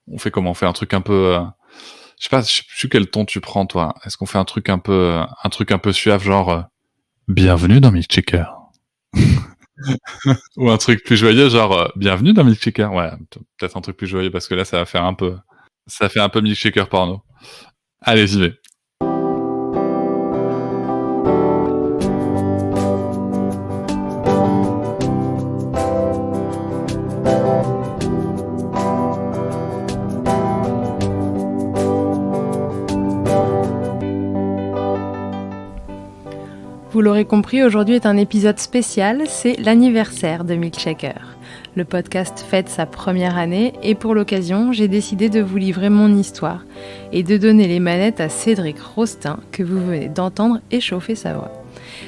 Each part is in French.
On fait comment? On fait un truc un peu, je sais plus quel ton tu prends toi. Est-ce qu'on fait un truc un peu suave, genre bienvenue dans Milkshaker ou un truc plus joyeux, genre bienvenue dans Milkshaker. Ouais, peut-être un truc plus joyeux parce que là, ça fait un peu Milkshaker porno. Allez, j'y vais. Vous l'aurez compris, aujourd'hui est un épisode spécial, c'est l'anniversaire de Milkshaker. Le podcast fête sa première année et pour l'occasion, j'ai décidé de vous livrer mon histoire et de donner les manettes à Cédric Rostin que vous venez d'entendre échauffer sa voix.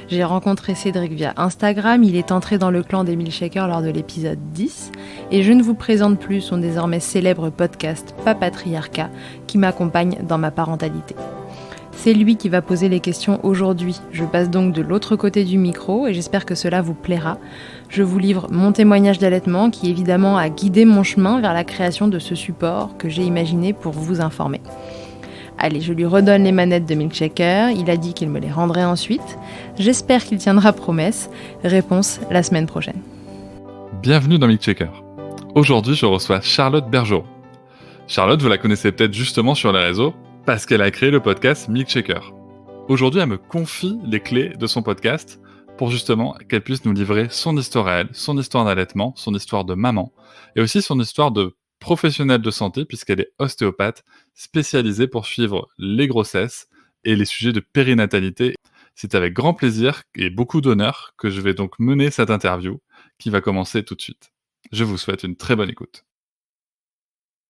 J'ai rencontré Cédric via Instagram, il est entré dans le clan des Milkshakers lors de l'épisode 10 et je ne vous présente plus son désormais célèbre podcast Papatriarcat qui m'accompagne dans ma parentalité. C'est lui qui va poser les questions aujourd'hui. Je passe donc de l'autre côté du micro et j'espère que cela vous plaira. Je vous livre mon témoignage d'allaitement qui évidemment a guidé mon chemin vers la création de ce support que j'ai imaginé pour vous informer. Allez, je lui redonne les manettes de Milkshaker, il a dit qu'il me les rendrait ensuite. J'espère qu'il tiendra promesse. Réponse la semaine prochaine. Bienvenue dans Milkshaker. Aujourd'hui, je reçois Charlotte Bergerot. Charlotte, vous la connaissez peut-être justement sur les réseaux, parce qu'elle a créé le podcast Milkshaker. Aujourd'hui, elle me confie les clés de son podcast pour justement qu'elle puisse nous livrer son histoire à elle, son histoire d'allaitement, son histoire de maman, et aussi son histoire de professionnelle de santé, puisqu'elle est ostéopathe spécialisée pour suivre les grossesses et les sujets de périnatalité. C'est avec grand plaisir et beaucoup d'honneur que je vais donc mener cette interview qui va commencer tout de suite. Je vous souhaite une très bonne écoute.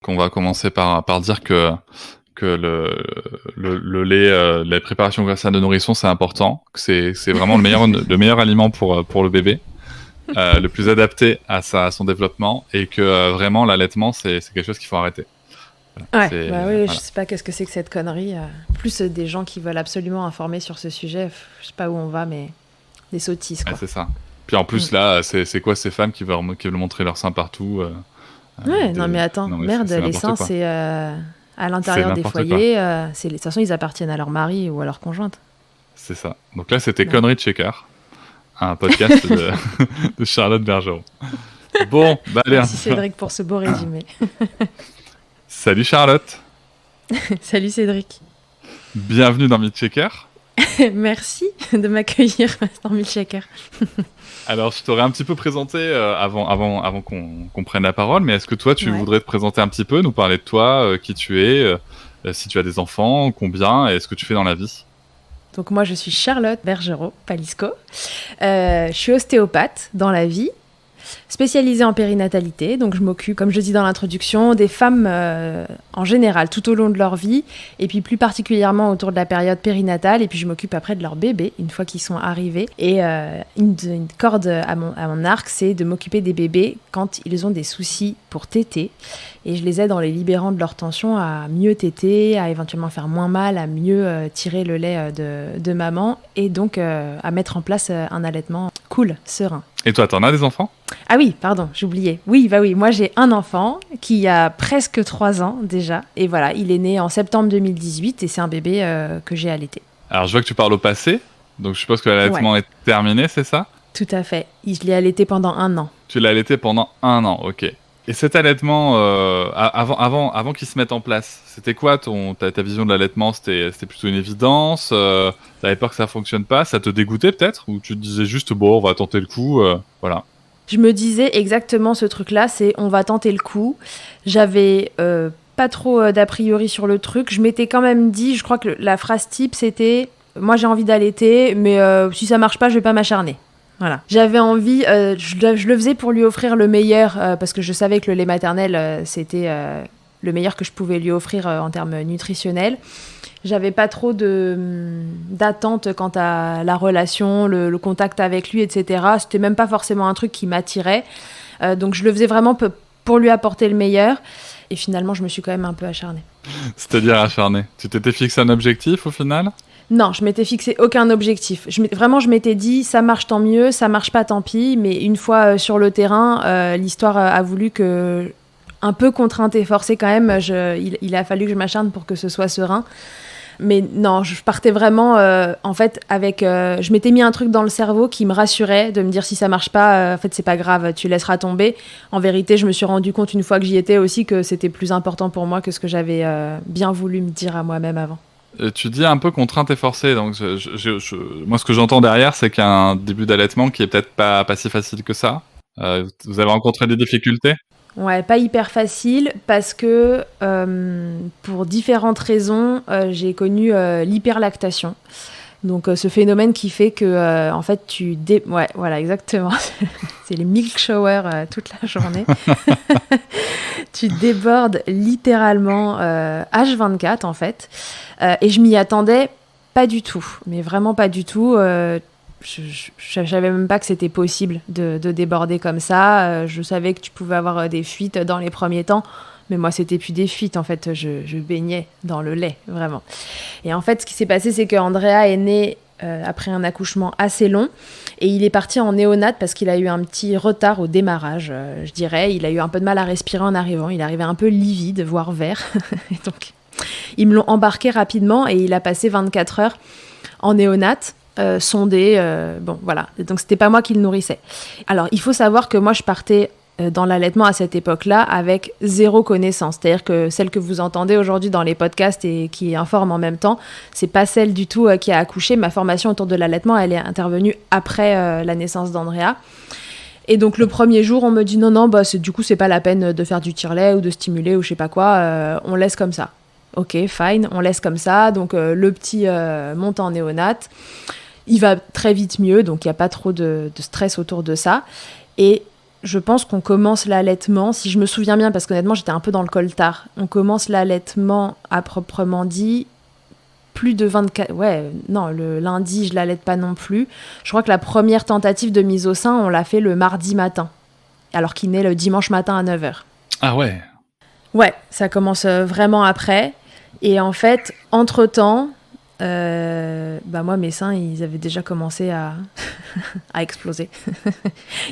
On va commencer par dire que le lait, la préparation grâce à de nourrisson, c'est important, que c'est vraiment le meilleur aliment pour le bébé, le plus adapté à son développement, et que vraiment l'allaitement, c'est quelque chose qu'il faut arrêter. Voilà. Ouais, bah oui, voilà. Je sais pas qu'est-ce que c'est que cette connerie. Plus des gens qui veulent absolument informer sur ce sujet, je sais pas où on va, mais des sottises, quoi. Ouais, c'est ça. Puis en plus, là, c'est quoi ces femmes qui veulent montrer leur sein partout ouais, non mais attends, merde, les seins, c'est à l'intérieur des foyers, de toute façon, ils appartiennent à leur mari ou à leur conjointe. C'est ça. Donc là, c'était Conneries de Shaker, un podcast de Charlotte Bergerot. Bon, bah allez. Merci Cédric pour ce beau résumé. Salut Charlotte. Salut Cédric. Bienvenue dans Milkshaker. Merci de m'accueillir dans Milkshaker. Alors, je t'aurais un petit peu présenté avant qu'on prenne la parole, mais est-ce que toi, tu voudrais te présenter un petit peu, nous parler de toi, qui tu es, si tu as des enfants, combien, et ce que tu fais dans la vie? Donc moi, je suis Charlotte Bergerot Palisco. Je suis ostéopathe dans la vie, spécialisée en périnatalité. Donc je m'occupe, comme je dis dans l'introduction, des femmes en général tout au long de leur vie, et puis plus particulièrement autour de la période périnatale. Et puis je m'occupe après de leurs bébés une fois qu'ils sont arrivés. Et une corde à mon arc, c'est de m'occuper des bébés quand ils ont des soucis pour téter. Et je les aide en les libérant de leur tension à mieux téter, à éventuellement faire moins mal, à mieux tirer le lait de maman, et donc à mettre en place un allaitement cool, serein. Et toi, t'en as des enfants? Ah oui, pardon, j'oubliais. Oui, moi j'ai un enfant qui a presque 3 ans déjà. Et voilà, il est né en septembre 2018 et c'est un bébé que j'ai allaité. Alors je vois que tu parles au passé, donc je suppose que l'allaitement est terminé, c'est ça? Tout à fait. Je l'ai allaité pendant 1 an. Tu l'as allaité pendant 1 an, ok. Et cet allaitement, avant qu'il se mette en place, c'était quoi ta vision de l'allaitement? C'était plutôt une évidence? T'avais peur que ça fonctionne pas? Ça te dégoûtait peut-être? Ou tu te disais juste, bon, on va tenter le coup, voilà. Je me disais exactement ce truc-là, c'est on va tenter le coup. J'avais pas trop d'a priori sur le truc. Je m'étais quand même dit, je crois que la phrase type, c'était « Moi, j'ai envie d'allaiter, mais si ça marche pas, je vais pas m'acharner ». Voilà. J'avais envie, je le faisais pour lui offrir le meilleur, parce que je savais que le lait maternel, c'était le meilleur que je pouvais lui offrir en termes nutritionnels. J'avais pas trop d'attente quant à la relation, le contact avec lui, etc. C'était même pas forcément un truc qui m'attirait. Donc je le faisais vraiment pour lui apporter le meilleur. Et finalement, je me suis quand même un peu acharnée. C'est-à-dire acharnée? Tu t'étais fixé un objectif au final? Non, je m'étais fixé aucun objectif. Je m'étais dit, ça marche tant mieux, ça marche pas tant pis. Mais une fois sur le terrain, l'histoire a voulu que un peu contrainte et forcée quand même. Il a fallu que je m'acharne pour que ce soit serein. Mais non, je partais vraiment, en fait, avec... je m'étais mis un truc dans le cerveau qui me rassurait, de me dire si ça marche pas, en fait, c'est pas grave, tu laisseras tomber. En vérité, je me suis rendu compte une fois que j'y étais aussi que c'était plus important pour moi que ce que j'avais bien voulu me dire à moi-même avant. Tu dis un peu contrainte et forcée, donc moi ce que j'entends derrière, c'est qu'il y a un début d'allaitement qui est peut-être pas si facile que ça. Vous avez rencontré des difficultés? Ouais, pas hyper facile parce que pour différentes raisons, j'ai connu l'hyperlactation. Donc ce phénomène qui fait que en fait ouais, voilà exactement. C'est les milk showers toute la journée. Tu débordes littéralement H24 en fait. Et je m'y attendais pas du tout, mais vraiment pas du tout. Je savais même pas que c'était possible de déborder comme ça. Je savais que tu pouvais avoir des fuites dans les premiers temps, mais moi c'était plus des fuites en fait. Je baignais dans le lait vraiment. Et en fait, ce qui s'est passé, c'est que Andrea est né après un accouchement assez long et il est parti en néonate parce qu'il a eu un petit retard au démarrage, je dirais. Il a eu un peu de mal à respirer en arrivant. Il arrivait un peu livide, voire vert. Et donc, ils me l'ont embarqué rapidement et il a passé 24 heures en néonate. Sondé, bon voilà, donc c'était pas moi qui le nourrissais. Alors il faut savoir que moi je partais dans l'allaitement à cette époque-là avec zéro connaissance, c'est-à-dire que celle que vous entendez aujourd'hui dans les podcasts et qui informe en même temps, c'est pas celle du tout qui a accouché. Ma formation autour de l'allaitement, elle est intervenue après la naissance d'Andrea. Et donc le premier jour, on me dit non, bah, du coup c'est pas la peine de faire du tire-lait ou de stimuler ou je sais pas quoi, on laisse comme ça. Ok, fine, on laisse comme ça, donc le petit monte en néonate. Il va très vite mieux, donc il n'y a pas trop de stress autour de ça. Et je pense qu'on commence l'allaitement, si je me souviens bien, parce qu'honnêtement, j'étais un peu dans le coltard. On commence l'allaitement à proprement dit plus de 24... Ouais, non, le lundi, je ne l'allaite pas non plus. Je crois que la première tentative de mise au sein, on l'a fait le mardi matin, alors qu'il naît le dimanche matin à 9h. Ah ouais. Ouais, ça commence vraiment après. Et en fait, entre-temps... bah moi mes seins ils avaient déjà commencé à exploser.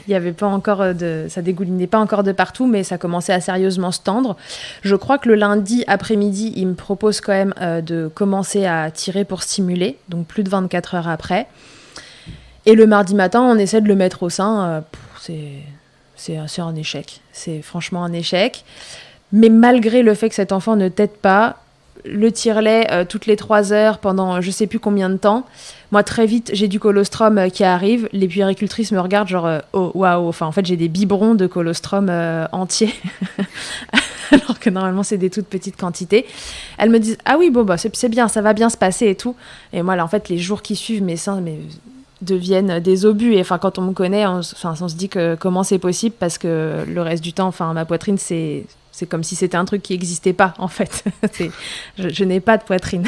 Il y avait pas encore ça dégoulinait pas encore de partout, mais ça commençait à sérieusement se tendre. Je crois que le lundi après-midi il me propose quand même de commencer à tirer pour stimuler, donc plus de 24 heures après. Et le mardi matin on essaie de le mettre au sein. C'est un échec, c'est franchement un échec. Mais malgré le fait que cet enfant ne tète pas, le tire-lait toutes les 3 heures pendant je sais plus combien de temps. Moi, très vite, j'ai du colostrum qui arrive. Les puéricultrices me regardent genre oh waouh. Enfin, en fait, j'ai des biberons de colostrum entiers. Alors que normalement, c'est des toutes petites quantités. Elles me disent ah oui, bon, bah, c'est bien, ça va bien se passer et tout. Et moi, là, en fait, les jours qui suivent, mes seins deviennent des obus. Et enfin, quand on me connaît, on se dit que comment c'est possible parce que le reste du temps, enfin, ma poitrine, c'est comme si c'était un truc qui n'existait pas, en fait. Je n'ai pas de poitrine.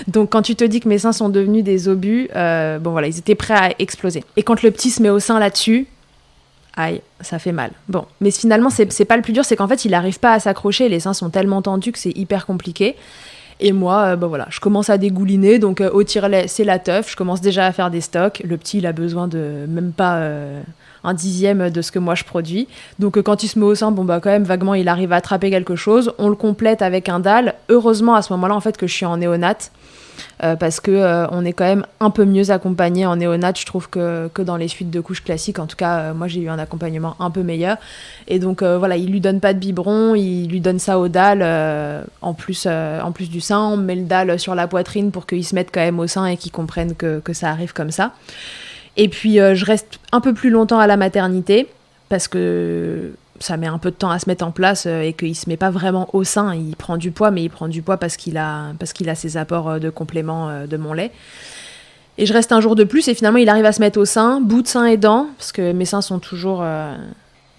Donc, quand tu te dis que mes seins sont devenus des obus, bon, voilà, ils étaient prêts à exploser. Et quand le petit se met au sein là-dessus, aïe, ça fait mal. Bon, mais finalement, c'est pas le plus dur, c'est qu'en fait, il n'arrive pas à s'accrocher. Les seins sont tellement tendus que c'est hyper compliqué. Et moi, bah voilà, je commence à dégouliner, donc au tire-lait, c'est la teuf, je commence déjà à faire des stocks. Le petit, il a besoin de même pas un dixième de ce que moi je produis. Donc quand il se met au sein, bon bah quand même, vaguement, il arrive à attraper quelque chose. On le complète avec un dalle. Heureusement, à ce moment-là, en fait, que je suis en néonate, parce que on est quand même un peu mieux accompagné en néonate, je trouve, que dans les suites de couches classiques. En tout cas, moi, j'ai eu un accompagnement un peu meilleur. Et donc, voilà, il lui donne pas de biberon, il lui donne ça au dalle, en plus du sein. On met le dalle sur la poitrine pour qu'il se mette quand même au sein et qu'il comprenne que ça arrive comme ça. Et puis, je reste un peu plus longtemps à la maternité, parce que ça met un peu de temps à se mettre en place et qu'il se met pas vraiment au sein. Il prend du poids, mais il prend du poids parce qu'il a ses apports de complément de mon lait. Et je reste un jour de plus et finalement il arrive à se mettre au sein, bout de sein et dents, parce que mes seins sont toujours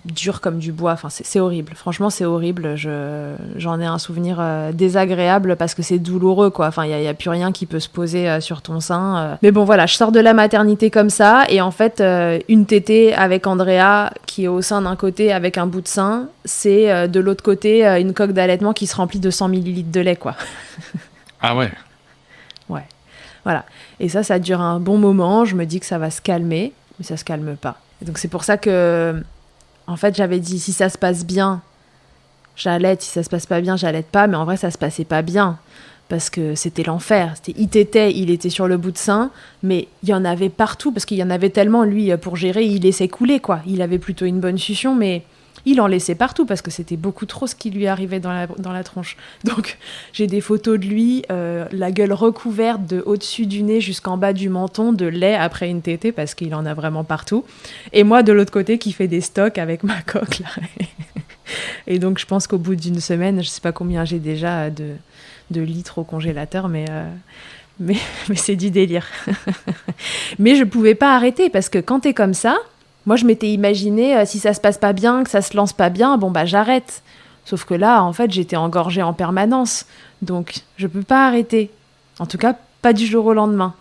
durs comme du bois. Enfin, c'est horrible. Franchement, c'est horrible. J'en ai un souvenir désagréable parce que c'est douloureux, quoi. Enfin, il y a plus rien qui peut se poser sur ton sein. Mais bon, voilà, je sors de la maternité comme ça et en fait, une tétée avec Andrea qui est au sein d'un côté avec un bout de sein, c'est de l'autre côté une coque d'allaitement qui se remplit de 100 ml de lait, quoi. Ah ouais. Ouais. Voilà. Et ça dure un bon moment. Je me dis que ça va se calmer, mais ça se calme pas. Et donc c'est pour ça que, en fait, j'avais dit si ça se passe bien, j'allaite, si ça se passe pas bien, j'allaite pas, mais en vrai, ça se passait pas bien. Parce que c'était l'enfer. Il était sur le bout de sein, mais il y en avait partout, parce qu'il y en avait tellement, lui, pour gérer, il laissait couler, quoi. Il avait plutôt une bonne succion, mais il en laissait partout, parce que c'était beaucoup trop ce qui lui arrivait dans la tronche. Donc, j'ai des photos de lui, la gueule recouverte de au-dessus du nez jusqu'en bas du menton, de lait après une tétée, parce qu'il en a vraiment partout. Et moi, de l'autre côté, qui fait des stocks avec ma coque, là. Et donc, je pense qu'au bout d'une semaine, je sais pas combien j'ai déjà de litres au congélateur, mais c'est du délire. Mais je pouvais pas arrêter, parce que quand t'es comme ça, moi je m'étais imaginé, si ça se passe pas bien, que ça se lance pas bien, bon bah j'arrête. Sauf que là, en fait, j'étais engorgée en permanence, donc je peux pas arrêter. En tout cas, pas du jour au lendemain.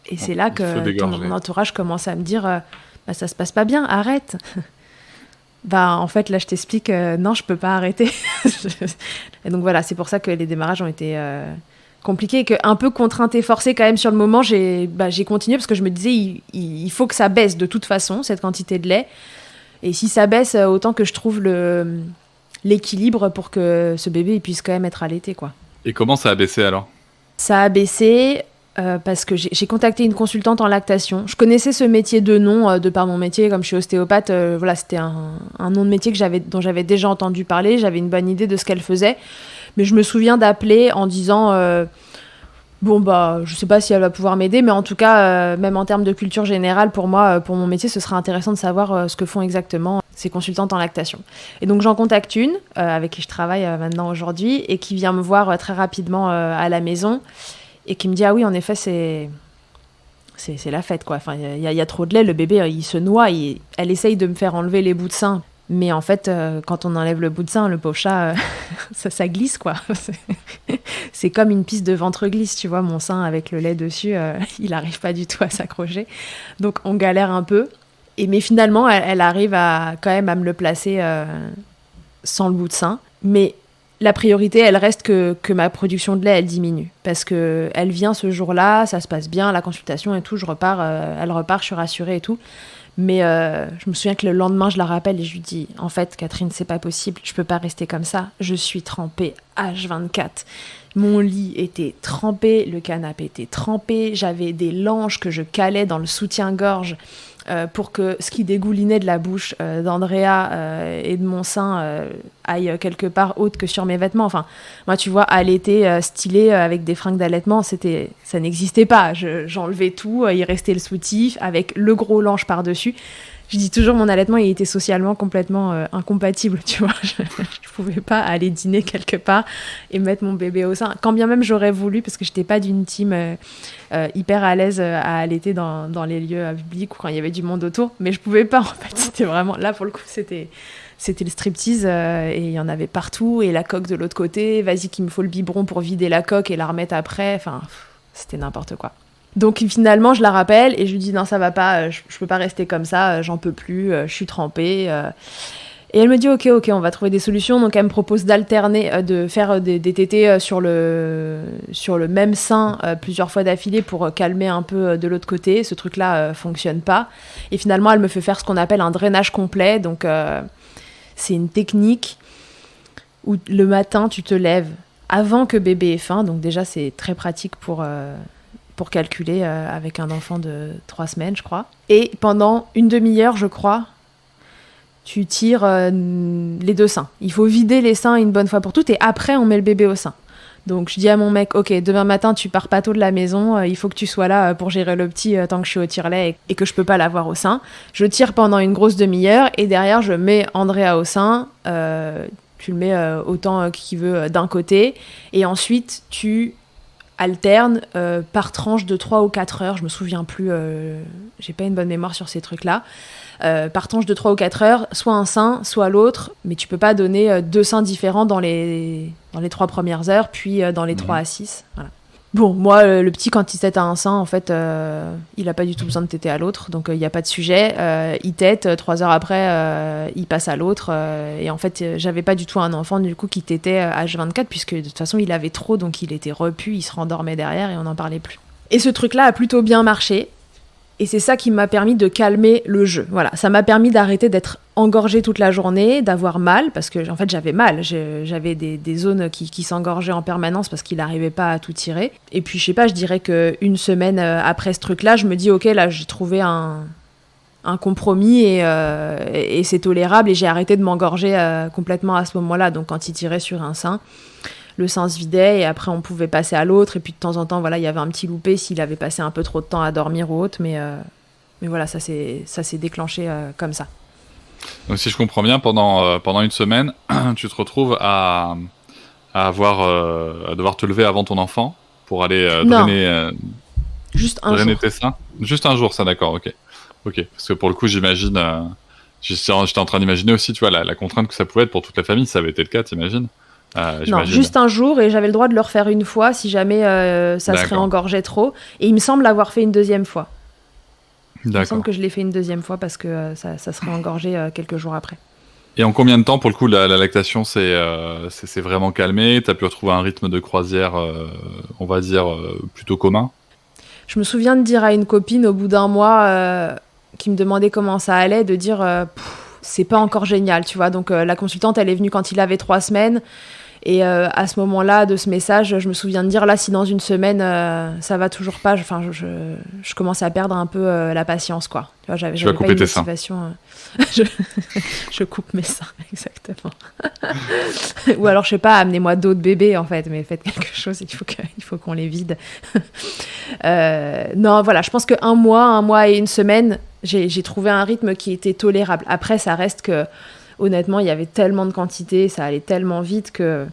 Et c'est là que mon entourage commence à me dire, bah ça se passe pas bien, arrête. Bah en fait là je t'explique, non je peux pas arrêter. Et donc voilà, c'est pour ça que les démarrages ont été compliqués et que un peu contrainte et forcée quand même sur le moment, j'ai continué parce que je me disais il faut que ça baisse de toute façon cette quantité de lait, et si ça baisse autant que je trouve l'équilibre pour que ce bébé il puisse quand même être allaité, quoi. Et comment ça a baissé alors ? Ça a baissé parce que j'ai contacté une consultante en lactation. Je connaissais ce métier de nom de par mon métier, comme je suis ostéopathe. Voilà, c'était un nom de métier dont j'avais déjà entendu parler. J'avais une bonne idée de ce qu'elle faisait. Mais je me souviens d'appeler en disant bon, bah, je sais pas si elle va pouvoir m'aider, mais en tout cas, même en termes de culture générale, pour moi, pour mon métier, ce serait intéressant de savoir ce que font exactement ces consultantes en lactation. Et donc, j'en contacte une avec qui je travaille maintenant aujourd'hui et qui vient me voir très rapidement à la maison. Et qui me dit, ah oui, en effet, c'est la fête, quoi. Enfin, il y a trop de lait, le bébé, il se noie. Elle essaye de me faire enlever les bouts de sein. Mais en fait, quand on enlève le bout de sein, le pauvre chat, ça glisse, quoi. C'est comme une piste de ventre glisse, tu vois, mon sein avec le lait dessus, il n'arrive pas du tout à s'accrocher. Donc, on galère un peu. Mais finalement, elle arrive quand même à me le placer sans le bout de sein. Mais la priorité, elle reste que ma production de lait, elle diminue. Parce qu'elle vient ce jour-là, ça se passe bien, la consultation et tout, elle repart, je suis rassurée et tout. Mais je me souviens que le lendemain, je la rappelle et je lui dis, en fait, Catherine, c'est pas possible, je peux pas rester comme ça. Je suis trempée H24. Mon lit était trempé, le canapé était trempé, j'avais des langes que je calais dans le soutien-gorge pour que ce qui dégoulinait de la bouche d'Andrea et de mon sein aille quelque part autre que sur mes vêtements. Enfin, moi, tu vois, allaiter stylé avec des fringues d'allaitement, ça n'existait pas. J'enlevais tout, il restait le soutif avec le gros lange par-dessus. Je dis toujours, mon allaitement, il était socialement complètement incompatible, tu vois. Je pouvais pas aller dîner quelque part et mettre mon bébé au sein. Quand bien même j'aurais voulu, parce que j'étais pas d'une team hyper à l'aise à allaiter dans les lieux publics ou quand il y avait du monde autour. Mais je pouvais pas, en fait. C'était vraiment... Là, pour le coup, c'était le striptease et il y en avait partout. Et la coque de l'autre côté, vas-y qu'il me faut le biberon pour vider la coque et la remettre après. Enfin, c'était n'importe quoi. Donc finalement, je la rappelle et je lui dis non, ça va pas, je peux pas rester comme ça, j'en peux plus, je suis trempée. Et elle me dit ok, on va trouver des solutions. Donc elle me propose d'alterner, de faire des tétées sur le même sein plusieurs fois d'affilée pour calmer un peu de l'autre côté. Ce truc-là fonctionne pas. Et finalement, elle me fait faire ce qu'on appelle un drainage complet. Donc c'est une technique où le matin, tu te lèves avant que bébé ait faim. Donc déjà, c'est très pratique pour calculer avec un enfant de 3 semaines, je crois. Et pendant une demi-heure, je crois, tu tires les 2 seins. Il faut vider les seins une bonne fois pour toutes et après, on met le bébé au sein. Donc, je dis à mon mec, ok, demain matin, tu pars pas tôt de la maison, il faut que tu sois là pour gérer le petit tant que je suis au tire-lait et que je peux pas l'avoir au sein. Je tire pendant une grosse demi-heure et derrière, je mets Andrea au sein. Tu le mets autant qu'il veut d'un côté et ensuite, tu alterne par tranche de 3 ou 4 heures, je me souviens plus, j'ai pas une bonne mémoire sur ces trucs-là, par tranche de 3 ou 4 heures, soit un sein, soit l'autre, mais tu peux pas donner 2 seins différents dans les 3 premières heures, puis dans les 3 à 6, voilà. Bon, moi, le petit, quand il tète à un sein, en fait, il a pas du tout besoin de téter à l'autre, donc il n'y a pas de sujet. Il tète, 3 heures après, il passe à l'autre. Et en fait, j'avais pas du tout un enfant, du coup, qui tétait H24, puisque de toute façon, il avait trop, donc il était repu, il se rendormait derrière et on n'en parlait plus. Et ce truc-là a plutôt bien marché. Et c'est ça qui m'a permis de calmer le jeu. Voilà, ça m'a permis d'arrêter d'être engorgée toute la journée, d'avoir mal, parce que en fait j'avais mal. J'avais des zones qui s'engorgeaient en permanence parce qu'il n'arrivait pas à tout tirer. Et puis je sais pas, je dirais qu'une semaine après ce truc-là, je me dis ok, là j'ai trouvé un compromis et c'est tolérable et j'ai arrêté de m'engorger complètement à ce moment-là. Donc quand il tirait sur un sein, le sein se vidait et après on pouvait passer à l'autre et puis de temps en temps voilà il y avait un petit loupé s'il avait passé un peu trop de temps à dormir ou autre, mais voilà ça s'est déclenché comme ça. Donc si je comprends bien, pendant une semaine, tu te retrouves à devoir te lever avant ton enfant pour aller drainer, juste un drainer jour. tes seins. Juste un jour, ça, d'accord, ok. Parce que pour le coup, j'imagine, j'étais en train d'imaginer aussi, tu vois, la contrainte que ça pouvait être pour toute la famille, ça avait été le cas, t'imagines? Non, juste un jour, et j'avais le droit de le refaire une fois si jamais ça serait engorgé trop. Et il me semble l'avoir fait une deuxième fois. Il me semble que je l'ai fait une deuxième fois parce que ça serait engorgé quelques jours après. Et en combien de temps, pour le coup, la lactation s'est vraiment calmée? T'as pu retrouver un rythme de croisière, on va dire, plutôt commun? Je me souviens de dire à une copine au bout d'un mois qui me demandait comment ça allait, de dire c'est pas encore génial, tu vois. Donc la consultante, elle est venue quand il avait 3 semaines. Et à ce moment-là, de ce message, je me souviens de dire, là, si dans une semaine, ça va toujours pas, je commence à perdre un peu la patience, quoi. Tu vois, j'avais pas une motivation. Je coupe mes seins, exactement. Ou alors, je sais pas, amenez-moi d'autres bébés, en fait, mais faites quelque chose, il faut qu'on les vide. Non, voilà, je pense qu'un mois et une semaine, j'ai trouvé un rythme qui était tolérable. Après, ça reste que honnêtement, il y avait tellement de quantité, ça allait tellement vite que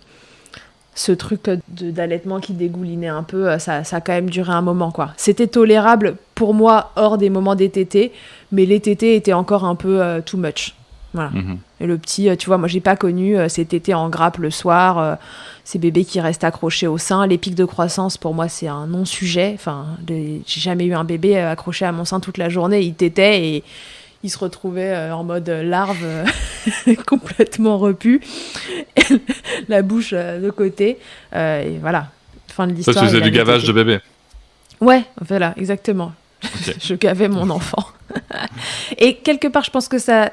ce truc d'allaitement qui dégoulinait un peu, ça a quand même duré un moment, quoi. C'était tolérable pour moi hors des moments des tétés, mais les tétés étaient encore un peu too much. Voilà. Mm-hmm. Et le petit, tu vois, moi j'ai pas connu ces tétés en grappe le soir, ces bébés qui restent accrochés au sein. Les pics de croissance, pour moi, c'est un non-sujet. Enfin, j'ai jamais eu un bébé accroché à mon sein toute la journée, il tétait et il se retrouvait en mode larve complètement repu, la bouche de côté, et voilà, fin de l'histoire. Ça, tu faisais du gavage de bébé? Ouais, voilà, exactement. Okay. Je gavais mon enfant. Et quelque part, je pense que ça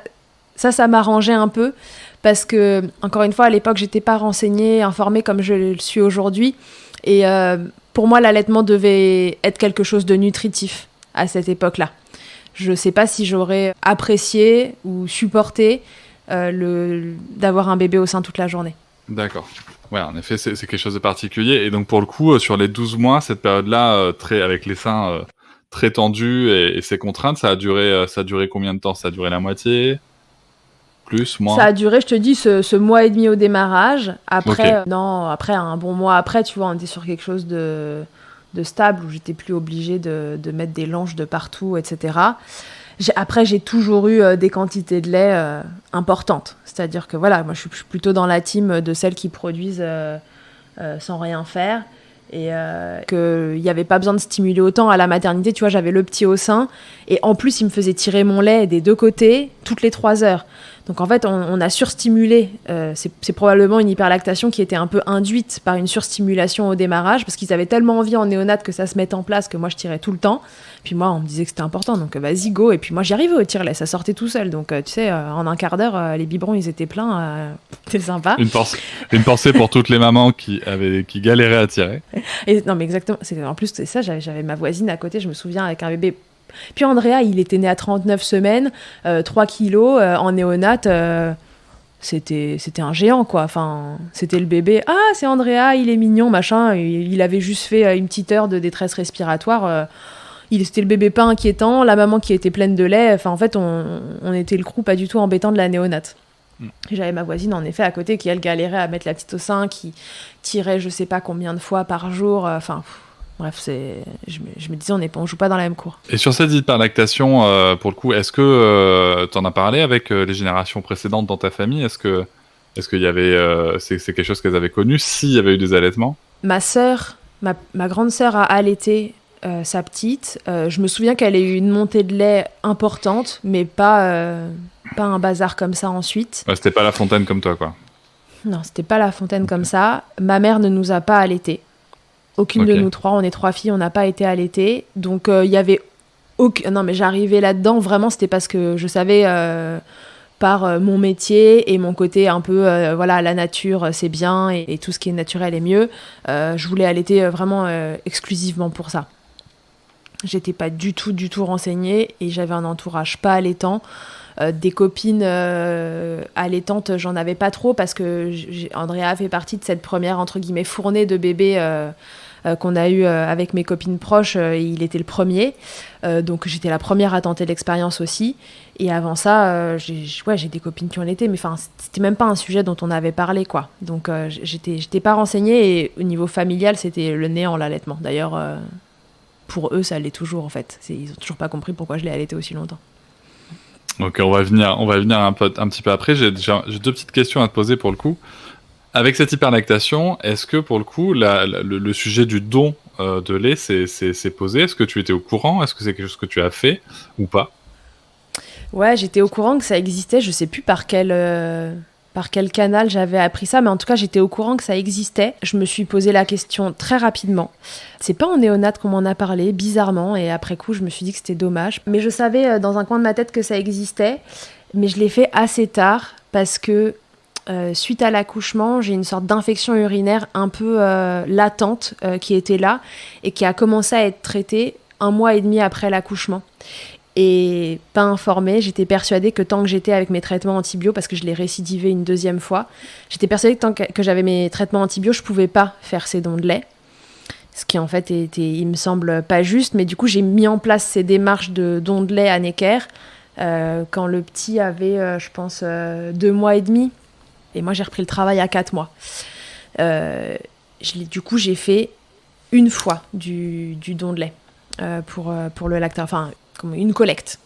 m'arrangeait un peu, parce que, encore une fois, à l'époque, j'étais pas renseignée, informée comme je le suis aujourd'hui, et pour moi, l'allaitement devait être quelque chose de nutritif à cette époque-là. Je sais pas si j'aurais apprécié ou supporté d'avoir un bébé au sein toute la journée. D'accord. Ouais, en effet, c'est quelque chose de particulier. Et donc, pour le coup, sur les 12 mois, cette période-là, avec les seins très tendus et ces contraintes, ça a duré combien de temps? Ça a duré la moitié? Plus? Moins? Ça a duré, je te dis, ce mois et demi au démarrage. Après, après un bon mois après, tu vois, on était sur quelque chose de stable, où j'étais plus obligée de mettre des langes de partout, etc. Après, j'ai toujours eu des quantités de lait importantes. C'est-à-dire que voilà, moi je suis plutôt dans la team de celles qui produisent sans rien faire. Et qu'il n'y avait pas besoin de stimuler autant à la maternité. Tu vois, j'avais le petit au sein. Et en plus, il me faisait tirer mon lait des 2 côtés toutes les 3 heures. Donc en fait, on a surstimulé. C'est probablement une hyperlactation qui était un peu induite par une surstimulation au démarrage, parce qu'ils avaient tellement envie en néonate que ça se mette en place que moi je tirais tout le temps. Puis moi, on me disait que c'était important, donc vas-y, go. Et puis moi, j'y arrivais au tire-lait, ça sortait tout seul. Donc tu sais, en un quart d'heure, les biberons, ils étaient pleins. C'était sympa. Une pensée pour toutes les mamans qui galéraient à tirer. Et, non, mais exactement. En plus, c'est ça, j'avais ma voisine à côté, je me souviens, avec un bébé. Puis Andrea, il était né à 39 semaines, 3 kilos, en néonate, c'était un géant, quoi. Enfin, c'était le bébé. Ah, c'est Andrea, il est mignon, machin. Il avait juste fait une petite heure de détresse respiratoire. C'était le bébé pas inquiétant, la maman qui était pleine de lait. Enfin, en fait, on était le crew pas du tout embêtant de la néonate. J'avais ma voisine, en effet, à côté, qui, elle, galérait à mettre la petite au sein, qui tirait je sais pas combien de fois par jour. Enfin... Bref, je me disais, on joue pas dans la même cour. Et sur cette hyperlactation, pour le coup, est-ce que tu en as parlé avec les générations précédentes dans ta famille? Est-ce qu'il y avait, c'est quelque chose qu'elles avaient connu, s'il y avait eu des allaitements? Ma sœur, ma grande sœur a allaité sa petite. Je me souviens qu'elle a eu une montée de lait importante, mais pas un bazar comme ça ensuite. Ouais, c'était pas la fontaine comme toi, quoi. Non, c'était pas la fontaine comme ça. Ma mère ne nous a pas allaités. Aucune de nous 3, on est 3 filles, on n'a pas été allaitées. Donc, il y avait Non, mais j'arrivais là-dedans, vraiment, c'était parce que je savais, par mon métier et mon côté un peu, voilà, la nature, c'est bien, et tout ce qui est naturel est mieux. Je voulais allaiter vraiment exclusivement pour ça. J'étais pas du tout renseignée et j'avais un entourage pas allaitant. Des copines allaitantes, j'en avais pas trop parce que Andrea fait partie de cette première, entre guillemets, fournée de bébés qu'on a eu avec mes copines proches. Il était le premier, donc j'étais la première à tenter l'expérience aussi. Et avant ça, j'ai des copines qui ont allaité, mais c'était même pas un sujet dont on avait parlé, quoi. Donc j'étais pas renseignée, et au niveau familial, c'était le néant, l'allaitement. D'ailleurs, pour eux, ça l'est toujours, en fait. Ils ont toujours pas compris pourquoi je l'ai allaité aussi longtemps. Ok, on va venir un petit peu après. J'ai deux petites questions à te poser pour le coup. Avec cette hyperlactation, est-ce que pour le coup, le sujet du don de lait s'est posé? Est-ce que tu étais au courant? Est-ce que c'est quelque chose que tu as fait ou pas? Ouais, j'étais au courant que ça existait. Je sais plus par quel canal j'avais appris ça, mais en tout cas, j'étais au courant que ça existait. Je me suis posé la question très rapidement. C'est pas en néonate qu'on m'en a parlé, bizarrement, et après coup, je me suis dit que c'était dommage. Mais je savais dans un coin de ma tête que ça existait, mais je l'ai fait assez tard parce que suite à l'accouchement, j'ai une sorte d'infection urinaire un peu latente qui était là et qui a commencé à être traitée 1 mois et demi après l'accouchement. Et pas informée, j'étais persuadée que tant que j'étais avec mes traitements antibio, parce que je l'ai récidivé une 2e fois, j'étais persuadée que tant que j'avais mes traitements antibio, je pouvais pas faire ces dons de lait. Ce qui en fait était, il me semble, pas juste, mais du coup j'ai mis en place ces démarches de dons de lait à Necker quand le petit avait, je pense, 2 mois et demi. Et moi j'ai repris le travail à 4 mois. Du coup j'ai fait une fois du don de lait pour le lactat, enfin comme une collecte.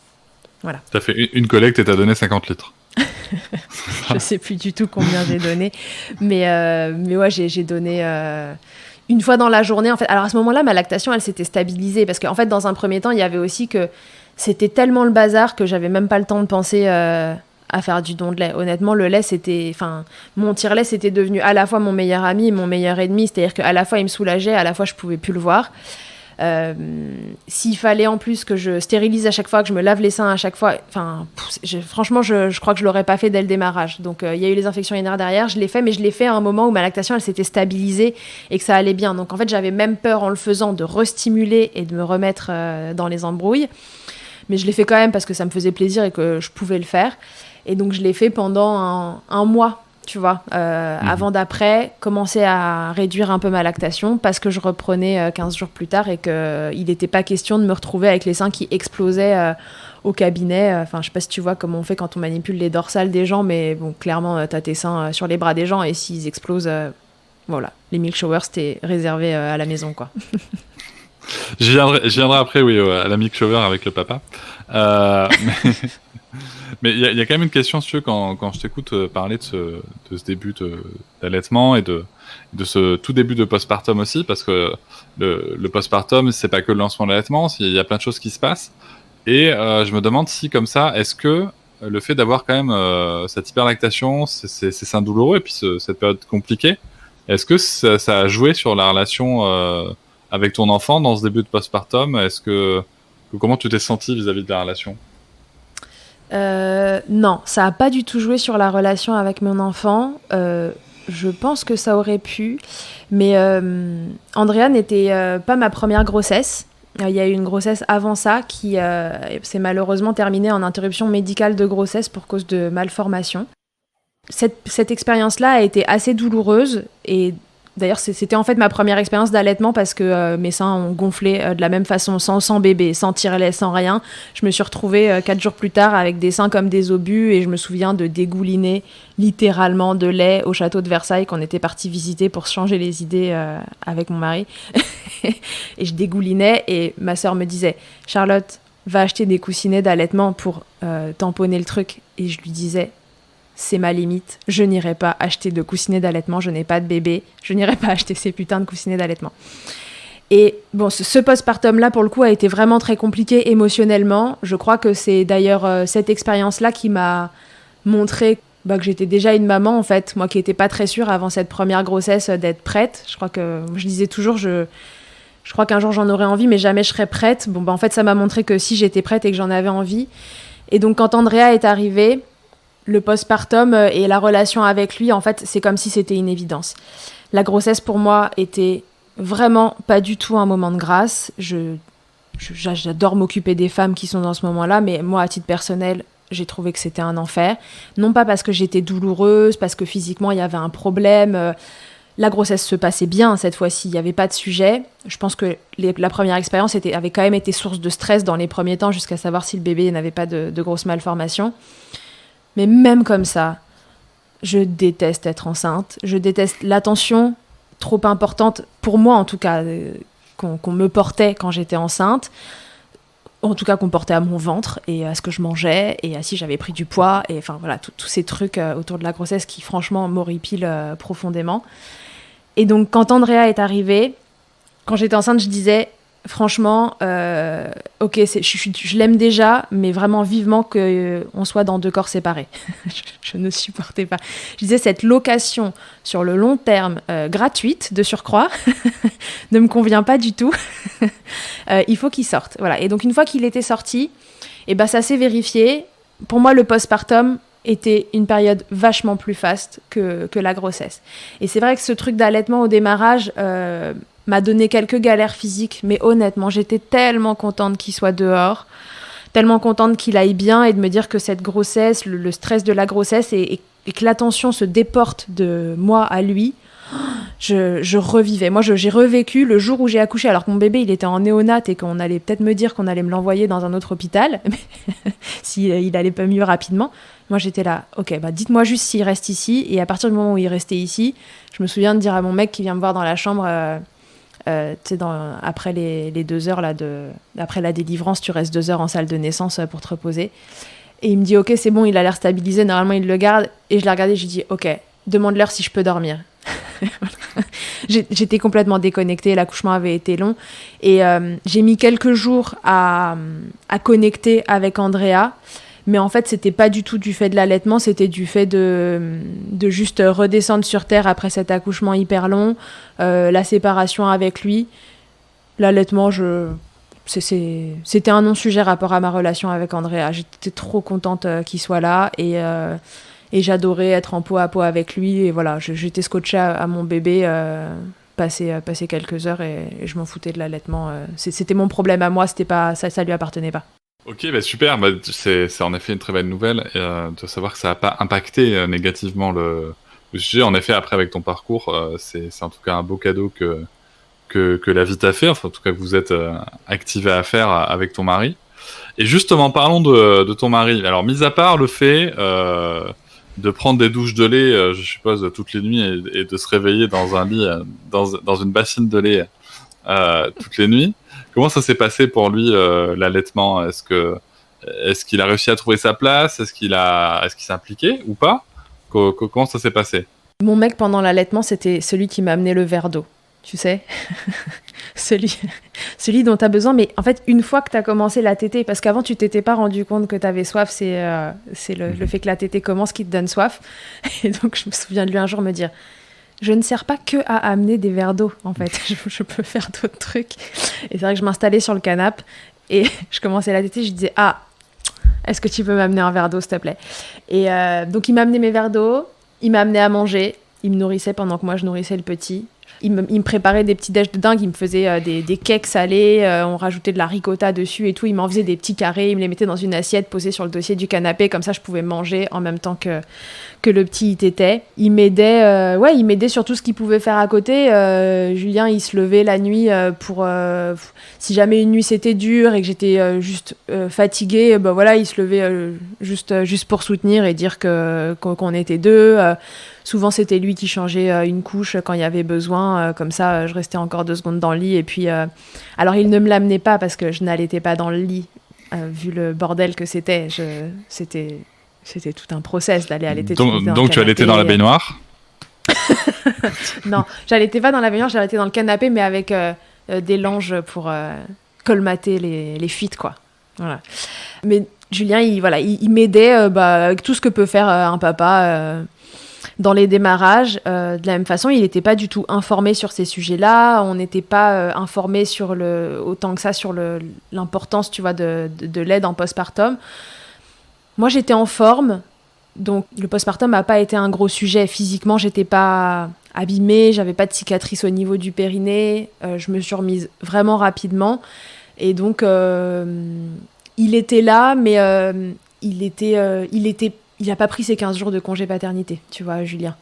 Voilà. T'as fait une collecte et t'as donné 50 litres. Je sais plus du tout combien j'ai donné, mais ouais, j'ai donné une fois dans la journée, en fait. Alors à ce moment-là, ma lactation, elle s'était stabilisée parce qu'en fait, dans un premier temps, il y avait aussi que c'était tellement le bazar que j'avais même pas le temps de penser à faire du don de lait. Honnêtement, le lait, mon tire-lait, c'était devenu à la fois mon meilleur ami et mon meilleur ennemi. C'est-à-dire qu'à la fois, il me soulageait, à la fois, je pouvais plus le voir. S'il fallait en plus que je stérilise à chaque fois, que je me lave les seins à chaque fois, franchement je crois que je l'aurais pas fait dès le démarrage. Donc il y a eu les infections urinaires derrière, je l'ai fait, mais je l'ai fait à un moment où ma lactation elle s'était stabilisée et que ça allait bien. Donc en fait j'avais même peur en le faisant de restimuler et de me remettre dans les embrouilles, mais je l'ai fait quand même parce que ça me faisait plaisir et que je pouvais le faire. Et donc je l'ai fait pendant un mois, tu vois, avant d'après commencer à réduire un peu ma lactation parce que je reprenais 15 jours plus tard et qu'il n'était pas question de me retrouver avec les seins qui explosaient au cabinet. Enfin, je sais pas si tu vois comment on fait quand on manipule les dorsales des gens, mais bon, clairement, t'as tes seins sur les bras des gens et s'ils explosent, voilà, les milk showers, c'était réservé à la maison, quoi. J'y viendrai après, oui, à la milk shower avec le papa. Mais il y a quand même une question, si tu veux, quand je t'écoute parler de ce début d'allaitement et de ce tout début de postpartum aussi, parce que le postpartum, c'est pas que le lancement de l'allaitement, il y a plein de choses qui se passent. Et je me demande si, comme ça, est-ce que le fait d'avoir quand même cette hyperlactation, ces seins douloureux et puis cette période compliquée, est-ce que ça a joué sur la relation avec ton enfant dans ce début de postpartum? Comment tu t'es sentie vis-à-vis de la relation? Non, ça n'a pas du tout joué sur la relation avec mon enfant. Je pense que ça aurait pu, mais Andrea n'était pas ma première grossesse. Il y a eu une grossesse avant ça qui s'est malheureusement terminée en interruption médicale de grossesse pour cause de malformation. Cette expérience-là a été assez douloureuse et d'ailleurs c'était en fait ma première expérience d'allaitement parce que mes seins ont gonflé de la même façon, sans bébé, sans tire-lait, sans rien. Je me suis retrouvée 4 jours plus tard avec des seins comme des obus et je me souviens de dégouliner littéralement de lait au château de Versailles qu'on était parti visiter pour se changer les idées avec mon mari. Et je dégoulinais et ma sœur me disait « Charlotte, va acheter des coussinets d'allaitement pour tamponner le truc. » Et je lui disais « C'est ma limite, je n'irai pas acheter de coussinets d'allaitement, je n'ai pas de bébé, je n'irai pas acheter ces putains de coussinets d'allaitement. » Et bon, ce postpartum-là, pour le coup, a été vraiment très compliqué émotionnellement. Je crois que c'est d'ailleurs cette expérience-là qui m'a montré que j'étais déjà une maman, en fait. Moi qui n'étais pas très sûre avant cette première grossesse d'être prête. Je crois que je disais toujours, Je crois qu'un jour j'en aurais envie, mais jamais je serais prête. Bon, en fait, ça m'a montré que si j'étais prête et que j'en avais envie. Et donc, quand Andrea est arrivée, le postpartum et la relation avec lui, en fait, c'est comme si c'était une évidence. La grossesse, pour moi, était vraiment pas du tout un moment de grâce. J'adore m'occuper des femmes qui sont dans ce moment-là, mais moi, à titre personnel, j'ai trouvé que c'était un enfer. Non pas parce que j'étais douloureuse, parce que physiquement, il y avait un problème. La grossesse se passait bien cette fois-ci, il n'y avait pas de sujet. Je pense que la première expérience avait quand même été source de stress dans les premiers temps, jusqu'à savoir si le bébé n'avait pas de grosses malformations. Mais même comme ça, je déteste être enceinte. Je déteste l'attention trop importante, pour moi en tout cas, qu'on me portait quand j'étais enceinte. En tout cas, qu'on portait à mon ventre et à ce que je mangeais et à si j'avais pris du poids. Et enfin voilà, tous ces trucs autour de la grossesse qui franchement m'horripilent profondément. Et donc, quand Andrea est arrivée, quand j'étais enceinte, je disais, franchement, ok, je l'aime déjà, mais vraiment vivement qu'on soit dans 2 corps séparés. Je ne supportais pas. Je disais, cette location sur le long terme, gratuite, de surcroît, ne me convient pas du tout. Il faut qu'il sorte. Voilà. Et donc, une fois qu'il était sorti, ça s'est vérifié. Pour moi, le postpartum était une période vachement plus faste que la grossesse. Et c'est vrai que ce truc d'allaitement au démarrage m'a donné quelques galères physiques, mais honnêtement, j'étais tellement contente qu'il soit dehors, tellement contente qu'il aille bien et de me dire que cette grossesse, le stress de la grossesse et que l'attention se déporte de moi à lui, je revivais. Moi, j'ai revécu le jour où j'ai accouché, alors que mon bébé, il était en néonat et qu'on allait peut-être me dire qu'on allait me l'envoyer dans un autre hôpital, s'il allait pas mieux rapidement. Moi, j'étais là, ok, dites-moi juste s'il reste ici. Et à partir du moment où il restait ici, je me souviens de dire à mon mec qui vient me voir dans la chambre, après les 2 heures, là, après la délivrance, tu restes 2 heures en salle de naissance pour te reposer. Et il me dit, ok, c'est bon, il a l'air stabilisé, normalement, il le garde. Et je l'ai regardé, j'ai dit, ok, demande-leur si je peux dormir. J'étais complètement déconnectée, l'accouchement avait été long. Et j'ai mis quelques jours à connecter avec Andrea. Mais en fait, c'était pas du tout du fait de l'allaitement, c'était du fait de juste redescendre sur terre après cet accouchement hyper long, la séparation avec lui. L'allaitement, c'était un non-sujet rapport à ma relation avec Andrea. J'étais trop contente qu'il soit là et j'adorais être en peau à peau avec lui. Et voilà, j'étais scotchée à mon bébé, passer quelques heures et je m'en foutais de l'allaitement. C'était mon problème à moi, c'était pas, ça lui appartenait pas. Ok, super, c'est en effet une très belle nouvelle de savoir que ça n'a pas impacté négativement le sujet. En effet, après avec ton parcours, c'est en tout cas un beau cadeau que la vie t'a fait, enfin en tout cas que vous êtes activé à faire avec ton mari. Et justement, parlons de ton mari. Alors, mis à part le fait de prendre des douches de lait, je suppose, toutes les nuits et de se réveiller dans un lit, dans une bassine de lait toutes les nuits, comment ça s'est passé pour lui, l'allaitement? Est-ce qu'il a réussi à trouver sa place? Est-ce qu'il s'est impliqué ou pas? Comment ça s'est passé? Mon mec, pendant l'allaitement, c'était celui qui m'a amené le verre d'eau, tu sais. celui dont tu as besoin. Mais en fait, une fois que tu as commencé la tétée, parce qu'avant, tu t'étais pas rendu compte que tu avais soif, c'est le fait que la tétée commence qui te donne soif. Et donc, je me souviens de lui un jour me dire... Je ne sers pas que à amener des verres d'eau, en fait. Je peux faire d'autres trucs. Et c'est vrai que je m'installais sur le canapé et je commençais la tétée. Je disais, est-ce que tu peux m'amener un verre d'eau, s'il te plaît? Et donc, il m'a amené mes verres d'eau. Il m'a amené à manger. Il me nourrissait pendant que moi, je nourrissais le petit. Il me préparait des petits déj de dingue. Il me faisait des cakes salés. On rajoutait de la ricotta dessus et tout. Il m'en faisait des petits carrés. Il me les mettait dans une assiette posée sur le dossier du canapé. Comme ça, je pouvais manger en même temps que le petit y tétait. Il m'aidait sur tout ce qu'il pouvait faire à côté. Julien, il se levait la nuit pour... si jamais une nuit c'était dur et que j'étais juste fatiguée, il se levait juste pour soutenir et dire qu'on était 2. Souvent, c'était lui qui changeait une couche quand il y avait besoin. Comme ça, je restais encore 2 secondes dans le lit. Et puis, alors, il ne me l'amenait pas parce que je n'allaitais pas dans le lit, vu le bordel que c'était. C'était tout un process d'aller allaiter. Donc tu allaitais dans la baignoire? Non, j'allaitais pas dans la baignoire, j'allaitais dans le canapé, mais avec des langes pour colmater les fuites, quoi. Voilà. Mais Julien, il m'aidait avec tout ce que peut faire un papa. dans les démarrages, de la même façon, il n'était pas du tout informé sur ces sujets-là. On n'était pas informé autant que ça sur l'importance, tu vois, de l'aide en postpartum. Moi, j'étais en forme, donc le postpartum n'a pas été un gros sujet. Physiquement, j'étais pas abîmée, j'avais pas de cicatrice au niveau du périnée. Je me suis remise vraiment rapidement. Et donc, il était là, mais il n'a pas pris ses 15 jours de congé paternité, tu vois, Julien.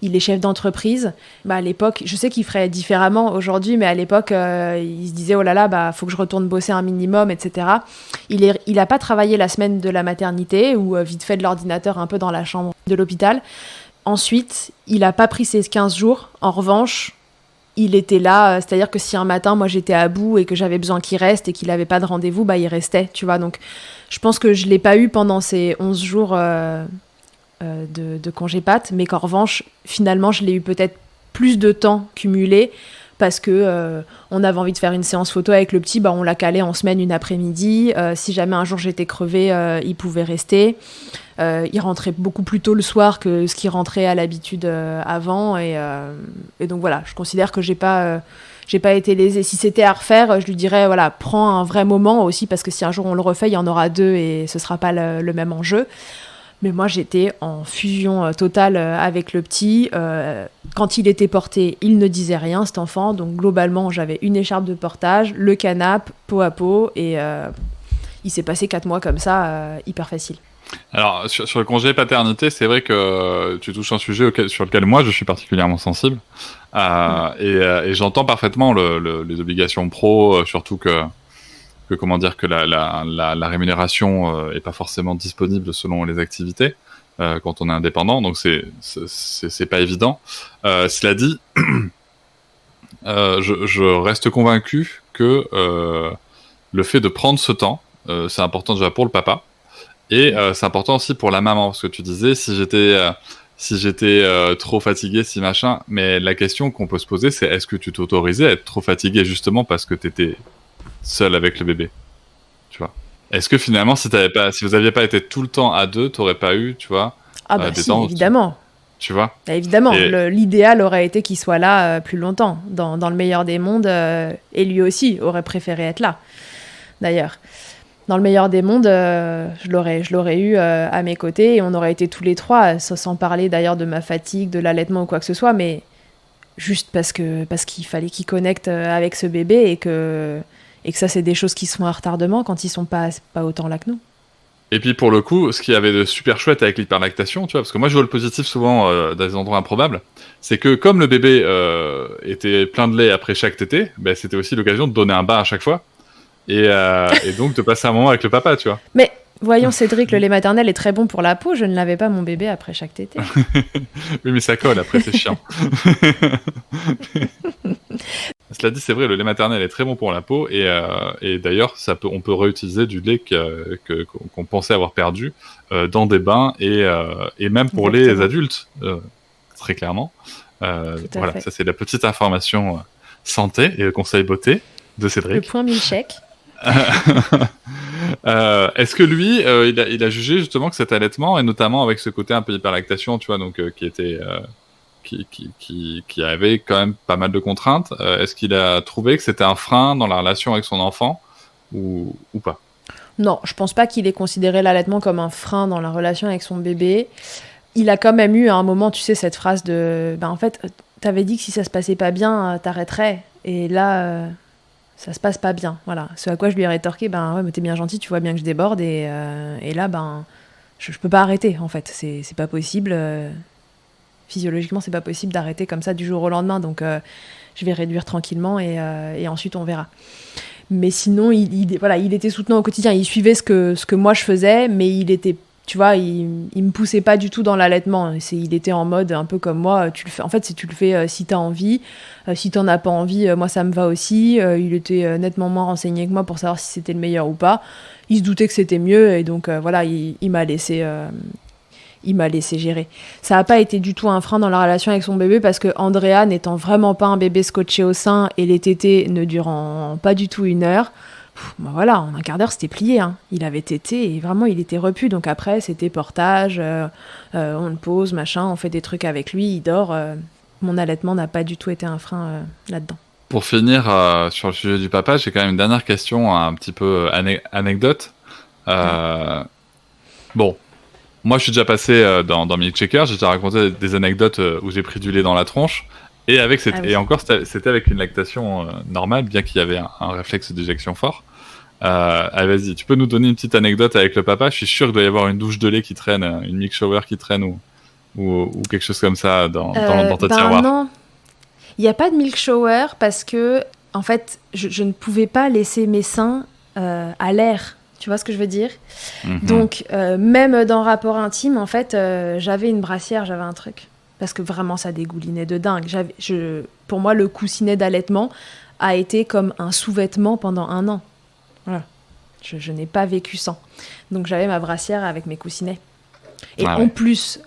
Il est chef d'entreprise. À l'époque, je sais qu'il ferait différemment aujourd'hui, mais à l'époque, il se disait, oh là là, faut que je retourne bosser un minimum, etc. Il n'a pas travaillé la semaine de la maternité, ou vite fait de l'ordinateur un peu dans la chambre de l'hôpital. Ensuite, il n'a pas pris ses 15 jours. En revanche, il était là, c'est-à-dire que si un matin, moi, j'étais à bout et que j'avais besoin qu'il reste et qu'il n'avait pas de rendez-vous, il restait, tu vois. Donc, je pense que je ne l'ai pas eu pendant ces 11 jours de congé pat, mais qu'en revanche, finalement, je l'ai eu peut-être plus de temps cumulé parce que on avait envie de faire une séance photo avec le petit, on l'a calé en semaine, une après-midi. Si jamais un jour j'étais crevée, il pouvait rester. Il rentrait beaucoup plus tôt le soir que ce qu'il rentrait à l'habitude avant. Et donc voilà, je considère que j'ai pas été lésée. Si c'était à refaire, je lui dirais, voilà, prends un vrai moment aussi, parce que si un jour on le refait, il y en aura 2 et ce sera pas le même enjeu. Mais moi, j'étais en fusion totale avec le petit. Quand il était porté, il ne disait rien, cet enfant. Donc, globalement, j'avais une écharpe de portage, le canapé, peau à peau. Et il s'est passé 4 mois comme ça, hyper facile. Alors, sur le congé paternité, c'est vrai que tu touches un sujet sur lequel moi, je suis particulièrement sensible. Et j'entends parfaitement les obligations pro, surtout que comment dire, que la rémunération est pas forcément disponible selon les activités quand on est indépendant, donc c'est pas évident. Cela dit, je reste convaincu que le fait de prendre ce temps, c'est important déjà pour le papa, et c'est important aussi pour la maman, parce que tu disais si j'étais trop fatigué, si machin, mais la question qu'on peut se poser, c'est est-ce que tu t'autorisais à être trop fatigué justement parce que t'étais seul avec le bébé, tu vois. Est-ce que finalement, si vous aviez pas été tout le temps à 2, t'aurais pas eu, tu vois, des temps, évidemment. Tu vois. Évidemment, l'idéal aurait été qu'il soit là plus longtemps, dans le meilleur des mondes, et lui aussi aurait préféré être là. D'ailleurs, dans le meilleur des mondes, je l'aurais eu à mes côtés, et on aurait été tous les 3, sans parler d'ailleurs de ma fatigue, de l'allaitement ou quoi que ce soit, mais juste parce qu'il fallait qu'il connecte avec ce bébé et que ça, c'est des choses qui sont à retardement quand ils sont pas autant là que nous. Et puis pour le coup, ce qu'il y avait de super chouette avec l'hyperlactation, tu vois, parce que moi je vois le positif souvent dans des endroits improbables, c'est que comme le bébé était plein de lait après chaque tétée, c'était aussi l'occasion de donner un bain à chaque fois, et donc de passer un moment avec le papa, tu vois. Mais voyons Cédric, le lait maternel est très bon pour la peau, je ne lavais pas mon bébé après chaque tétée. Oui, mais ça colle après, c'est chiant. Cela dit, c'est vrai, le lait maternel est très bon pour la peau, et d'ailleurs, on peut réutiliser du lait qu'on pensait avoir perdu dans des bains, et même pour Exactement. les adultes, très clairement. Voilà, ça c'est la petite information santé et le conseil beauté de Cédric. Le point milkshake. Est-ce que lui, il a jugé justement que cet allaitement, et notamment avec ce côté un peu hyperlactation, tu vois, donc qui était... qui avait quand même pas mal de contraintes. Est-ce qu'il a trouvé que c'était un frein dans la relation avec son enfant ou pas? Non, je pense pas qu'il ait considéré l'allaitement comme un frein dans la relation avec son bébé. Il a quand même eu à un moment, tu sais, cette phrase de en fait, t'avais dit que si ça se passait pas bien, t'arrêterais. Et là, ça se passe pas bien. Voilà. Ce à quoi je lui ai rétorqué, ouais, mais t'es bien gentil, tu vois bien que je déborde. Et là, je peux pas arrêter, en fait. C'est pas possible. Physiologiquement, c'est pas possible d'arrêter comme ça du jour au lendemain. Donc, je vais réduire tranquillement et ensuite, on verra. Mais sinon, il était soutenant au quotidien. Il suivait ce que moi, je faisais, mais il était... Tu vois, il me poussait pas du tout dans l'allaitement. Il était en mode un peu comme moi. Tu le fais. En fait, tu le fais si t'as envie. Si t'en as pas envie, moi ça me va aussi. Il était nettement moins renseigné que moi pour savoir si c'était le meilleur ou pas. Il se doutait que c'était mieux et donc voilà, il m'a laissé gérer. Ça n'a pas été du tout un frein dans la relation avec son bébé parce que Andrea, n'étant vraiment pas un bébé scotché au sein et les tétées ne durant pas du tout 1 heure, Voilà, en un quart d'heure, c'était plié. Hein. Il avait tété et vraiment, il était repu. Donc après, c'était portage, on le pose, machin, on fait des trucs avec lui, il dort. Mon allaitement n'a pas du tout été un frein là-dedans. Pour finir sur le sujet du papa, j'ai quand même une dernière question un petit peu anecdote. Bon, moi je suis déjà passé dans Milk Shaker, j'ai déjà raconté des anecdotes où j'ai pris du lait dans la tronche. Et, et encore, c'était avec une lactation normale, bien qu'il y avait un réflexe d'éjection fort. Allez, vas-y, tu peux nous donner une petite anecdote avec le papa? Je suis sûr qu'il doit y avoir une douche de lait qui traîne, une milk shower qui traîne ou quelque chose comme ça dans ta tiroir. Non, il n'y a pas de milk shower parce que, en fait, je ne pouvais pas laisser mes seins à l'air. Tu vois ce que je veux dire? Donc, même dans rapport intime, en fait, j'avais une brassière, j'avais un truc. Parce que vraiment, ça dégoulinait de dingue. Pour moi, le coussinet d'allaitement a été comme un sous-vêtement pendant 1 an. Voilà. Je n'ai pas vécu sans. Donc, j'avais ma brassière avec mes coussinets. Et en plus,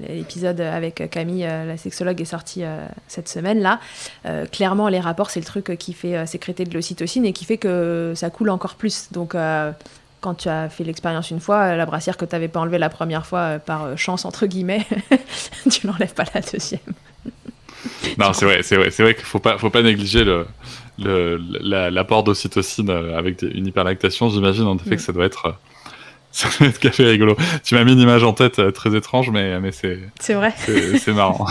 l'épisode avec Camille, la sexologue, est sorti cette semaine-là. Clairement, les rapports, c'est le truc qui fait sécréter de l'ocytocine et qui fait que ça coule encore plus. Donc, quand tu as fait l'expérience une fois, la brassière que tu n'avais pas enlevée la première fois par chance, entre guillemets, tu l'enlèves pas la deuxième. Non, c'est vrai qu'il faut pas négliger l'apport d'ocytocine avec une hyperlactation. J'imagine en effet que ça doit être café rigolo. Tu m'as mis une image en tête très étrange, mais c'est vrai. C'est marrant.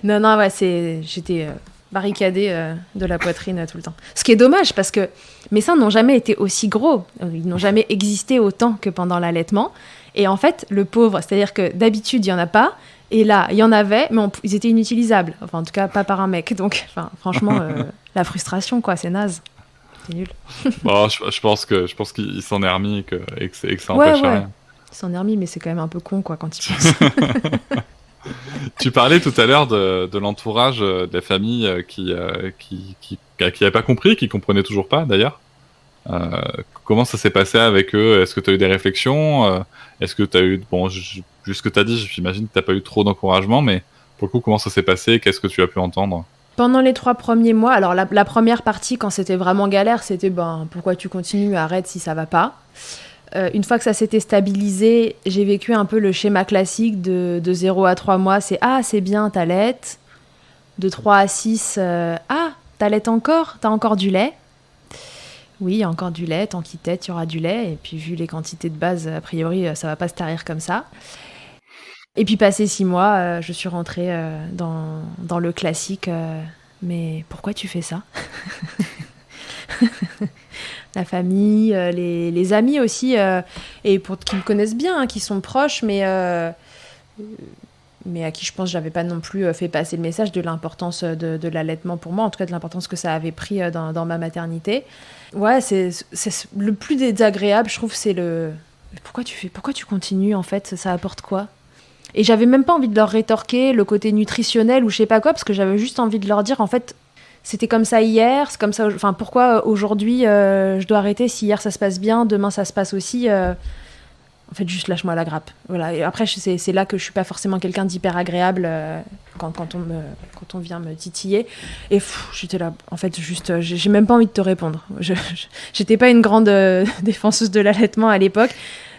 Non, j'étais barricadée de la poitrine tout le temps. Ce qui est dommage parce que mes seins n'ont jamais été aussi gros. Ils n'ont jamais existé autant que pendant l'allaitement. Et en fait, le pauvre, c'est-à-dire que d'habitude, il n'y en a pas. Et là, il y en avait, mais ils étaient inutilisables. Enfin, en tout cas, pas par un mec. Donc, franchement, la frustration, quoi, c'est naze. C'est nul. Bon, je pense qu'il s'en est remis et que ça n'empêche rien. Il s'en est remis, mais c'est quand même un peu con, quoi, quand il pense. Tu parlais tout à l'heure de l'entourage de la famille qui n'avait pas compris, qui comprenait toujours pas, d'ailleurs. Comment ça s'est passé avec eux? Est-ce que tu as eu des réflexions? Est-ce que tu as eu... Bon, vu ce que tu as dit, j'imagine que tu n'as pas eu trop d'encouragement, mais pour le coup, comment ça s'est passé? Qu'est-ce que tu as pu entendre? Pendant les 3 premiers mois, alors la première partie, quand c'était vraiment galère, c'était pourquoi tu continues, arrête si ça va pas. Une fois que ça s'était stabilisé, j'ai vécu un peu le schéma classique de 0 à 3 mois, c'est bien, t'allaites. De 3 à 6, t'allaites encore? T'as encore du lait? Oui, il y a encore du lait, tant qu'il tète, il y aura du lait. Et puis, vu les quantités de base, a priori, ça va pas se tarir comme ça. Et puis, passé 6 mois, je suis rentrée dans le classique. Mais pourquoi tu fais ça? La famille, les amis aussi, et pour qui me connaissent bien, qui sont proches, mais à qui je pense j'avais pas non plus fait passer le message de l'importance de l'allaitement pour moi, en tout cas de l'importance que ça avait pris dans ma maternité. Ouais, c'est le plus désagréable, je trouve, c'est le pourquoi tu continues, en fait, ça apporte quoi? Et j'avais même pas envie de leur rétorquer le côté nutritionnel ou je sais pas quoi, parce que j'avais juste envie de leur dire, en fait, c'était comme ça hier, c'est comme ça, enfin pourquoi aujourd'hui je dois arrêter si hier ça se passe bien, demain ça se passe aussi. En fait, juste lâche-moi la grappe. Voilà. Et après, c'est là que je suis pas forcément quelqu'un d'hyper agréable quand on vient me titiller. Et j'étais là. En fait, juste, j'ai même pas envie de te répondre. J'étais pas une grande défenseuse de l'allaitement à l'époque.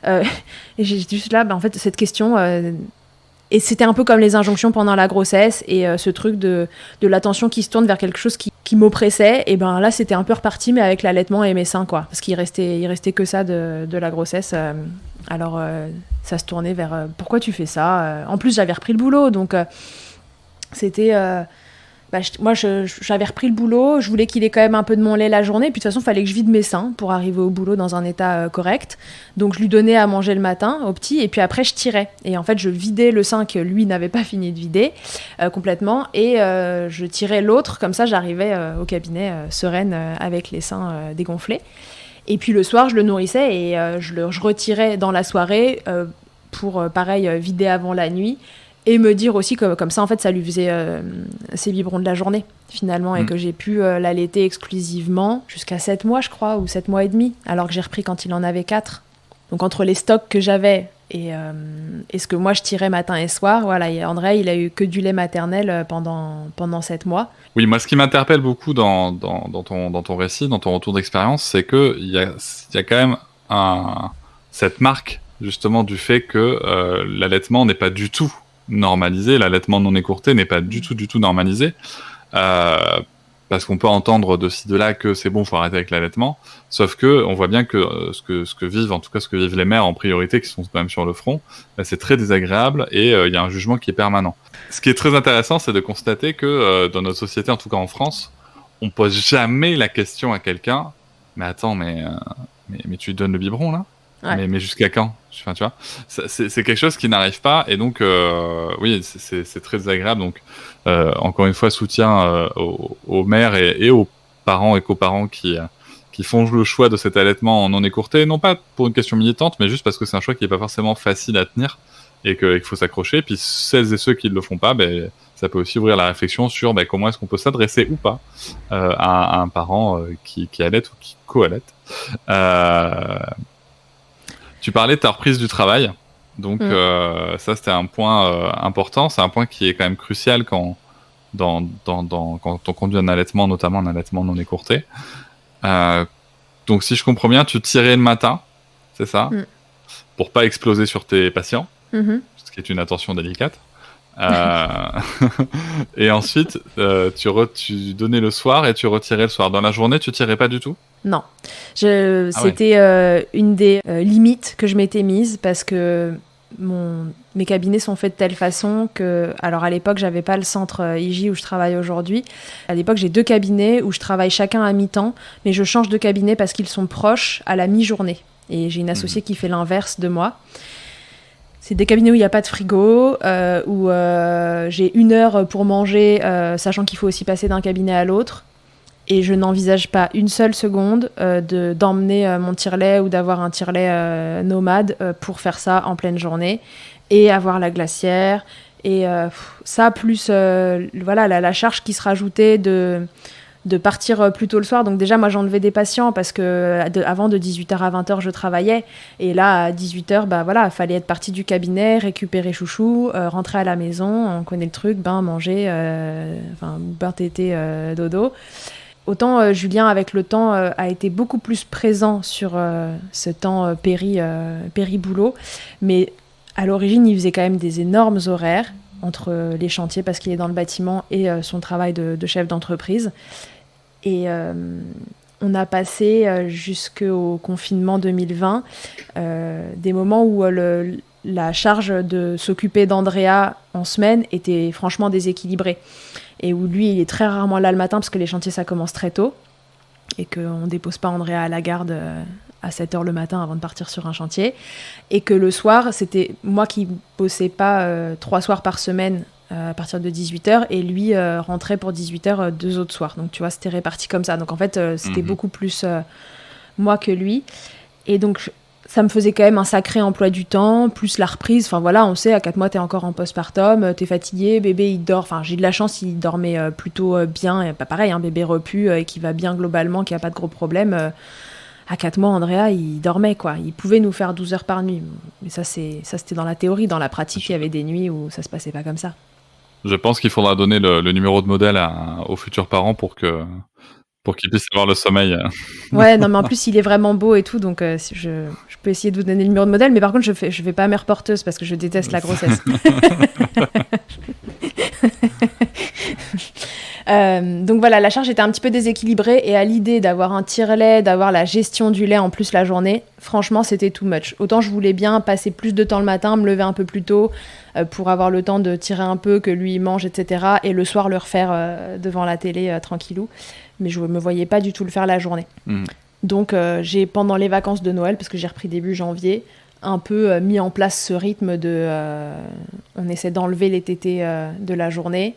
Et j'étais juste là. En fait, cette question. Et c'était un peu comme les injonctions pendant la grossesse et ce truc de l'attention qui se tourne vers quelque chose qui m'oppressait. Et ben là, c'était un peu reparti, mais avec l'allaitement et mes seins, quoi. Parce qu'il restait que ça de la grossesse. Alors, ça se tournait vers pourquoi tu fais ça? En plus, j'avais repris le boulot, donc c'était... moi, j'avais repris le boulot, je voulais qu'il ait quand même un peu de mon lait la journée, puis de toute façon, il fallait que je vide mes seins pour arriver au boulot dans un état correct. Donc, je lui donnais à manger le matin, au petit, et puis après, je tirais. Et en fait, je vidais le sein que lui n'avait pas fini de vider complètement, et je tirais l'autre, comme ça, j'arrivais au cabinet sereine avec les seins dégonflés. Et puis le soir, je le nourrissais et je retirais dans la soirée pour, pareil, vider avant la nuit et me dire aussi que comme ça, en fait, ça lui faisait ses biberons de la journée, finalement, et que j'ai pu l'allaiter exclusivement jusqu'à 7 mois, je crois, ou 7 mois et demi, alors que j'ai repris quand il en avait 4. Donc entre les stocks que j'avais Et ce que moi je tirais matin et soir, voilà, et André, il a eu que du lait maternel pendant 7 mois. Oui, moi, ce qui m'interpelle beaucoup dans ton récit, dans ton retour d'expérience, c'est qu'il y a quand même cette marque, justement, du fait que l'allaitement n'est pas du tout normalisé, l'allaitement non écourté n'est pas du tout normalisé. Parce qu'on peut entendre de ci de là que c'est bon, faut arrêter avec l'allaitement. Sauf que on voit bien que ce que vivent, en tout cas ce que vivent les mères en priorité, qui sont quand même sur le front, c'est très désagréable et il y a un jugement qui est permanent. Ce qui est très intéressant, c'est de constater que dans notre société, en tout cas en France, on pose jamais la question à quelqu'un. Mais attends, mais tu lui donnes le biberon là? Ouais. Mais jusqu'à quand? Enfin, tu vois, c'est quelque chose qui n'arrive pas et donc oui, c'est très désagréable. Donc encore une fois, soutien aux mères et aux parents et coparents qui font le choix de cet allaitement en non écourté, non pas pour une question militante, mais juste parce que c'est un choix qui est pas forcément facile à tenir et qu'il faut s'accrocher. Puis celles et ceux qui ne le font pas, ben, ça peut aussi ouvrir la réflexion sur comment est-ce qu'on peut s'adresser ou pas à un parent qui allaite ou qui co-allaite. Tu parlais de ta reprise du travail, donc ça c'était un point important, c'est un point qui est quand même crucial quand on conduit un allaitement, notamment un allaitement non écourté. Donc si je comprends bien, tu tirais le matin, c'est ça, pour pas exploser sur tes patients, ce qui est une attention délicate. Et ensuite, tu donnais le soir et tu retirais le soir. Dans la journée, tu tirais pas du tout? Non. C'était une des limites que je m'étais mise parce que mes cabinets sont faits de telle façon que... Alors à l'époque, j'avais pas le centre IJ où je travaille aujourd'hui. À l'époque, j'ai 2 cabinets où je travaille chacun à mi-temps, mais je change de cabinet parce qu'ils sont proches à la mi-journée. Et j'ai une associée qui fait l'inverse de moi. C'est des cabinets où il n'y a pas de frigo, où j'ai 1 heure pour manger, sachant qu'il faut aussi passer d'un cabinet à l'autre. Et je n'envisage pas une seule seconde d'emmener mon tire-lait ou d'avoir un tire-lait nomade pour faire ça en pleine journée et avoir la glacière. Et ça, plus la charge qui se rajoutait de partir plus tôt le soir. Donc déjà, moi, j'enlevais des patients parce que avant, de 18h à 20h, je travaillais. Et là, à 18h, il fallait être parti du cabinet, récupérer chouchou, rentrer à la maison, on connaît le truc, manger, bain, tété, dodo. Autant Julien, avec le temps, a été beaucoup plus présent sur ce temps péri-boulot. Mais à l'origine, il faisait quand même des énormes horaires entre les chantiers parce qu'il est dans le bâtiment et son travail de chef d'entreprise. Et on a passé jusqu'au confinement 2020 des moments où la charge de s'occuper d'Andrea en semaine était franchement déséquilibrée. Et où lui, il est très rarement là le matin parce que les chantiers, ça commence très tôt. Et qu'on ne dépose pas Andrea à la garde à 7h le matin avant de partir sur un chantier. Et que le soir, c'était moi qui bossais pas 3 soirs par semaine à partir de 18h. Et lui rentrait pour 18h 2 autres soirs. Donc tu vois, c'était réparti comme ça. Donc en fait, c'était beaucoup plus moi que lui. Et donc... ça me faisait quand même un sacré emploi du temps, plus la reprise. Enfin voilà, on sait, à 4 mois, t'es encore en postpartum, t'es fatigué, bébé, il dort. Enfin, j'ai de la chance, il dormait plutôt bien. Et pas pareil, bébé repu, qui va bien globalement, qui a pas de gros problèmes. À 4 mois, Andrea, il dormait, quoi. Il pouvait nous faire 12 heures par nuit. Mais ça, c'était dans la théorie. Dans la pratique, il y avait des nuits où ça se passait pas comme ça. Je pense qu'il faudra donner le numéro de modèle aux futurs parents pour qu'ils puissent avoir le sommeil. Ouais, non, mais en plus, il est vraiment beau et tout, donc je peux essayer de vous donner le numéro de modèle, mais par contre, je fais pas mère porteuse parce que je déteste la grossesse. Donc voilà, la charge était un petit peu déséquilibrée et à l'idée d'avoir un tire-lait, d'avoir la gestion du lait en plus la journée, franchement, c'était too much. Autant je voulais bien passer plus de temps le matin, me lever un peu plus tôt pour avoir le temps de tirer un peu, que lui mange, etc. Et le soir, le refaire devant la télé tranquillou. Mais je ne me voyais pas du tout le faire la journée. Donc j'ai, pendant les vacances de Noël, parce que j'ai repris début janvier, un peu mis en place ce rythme de... on essaie d'enlever les tétés de la journée.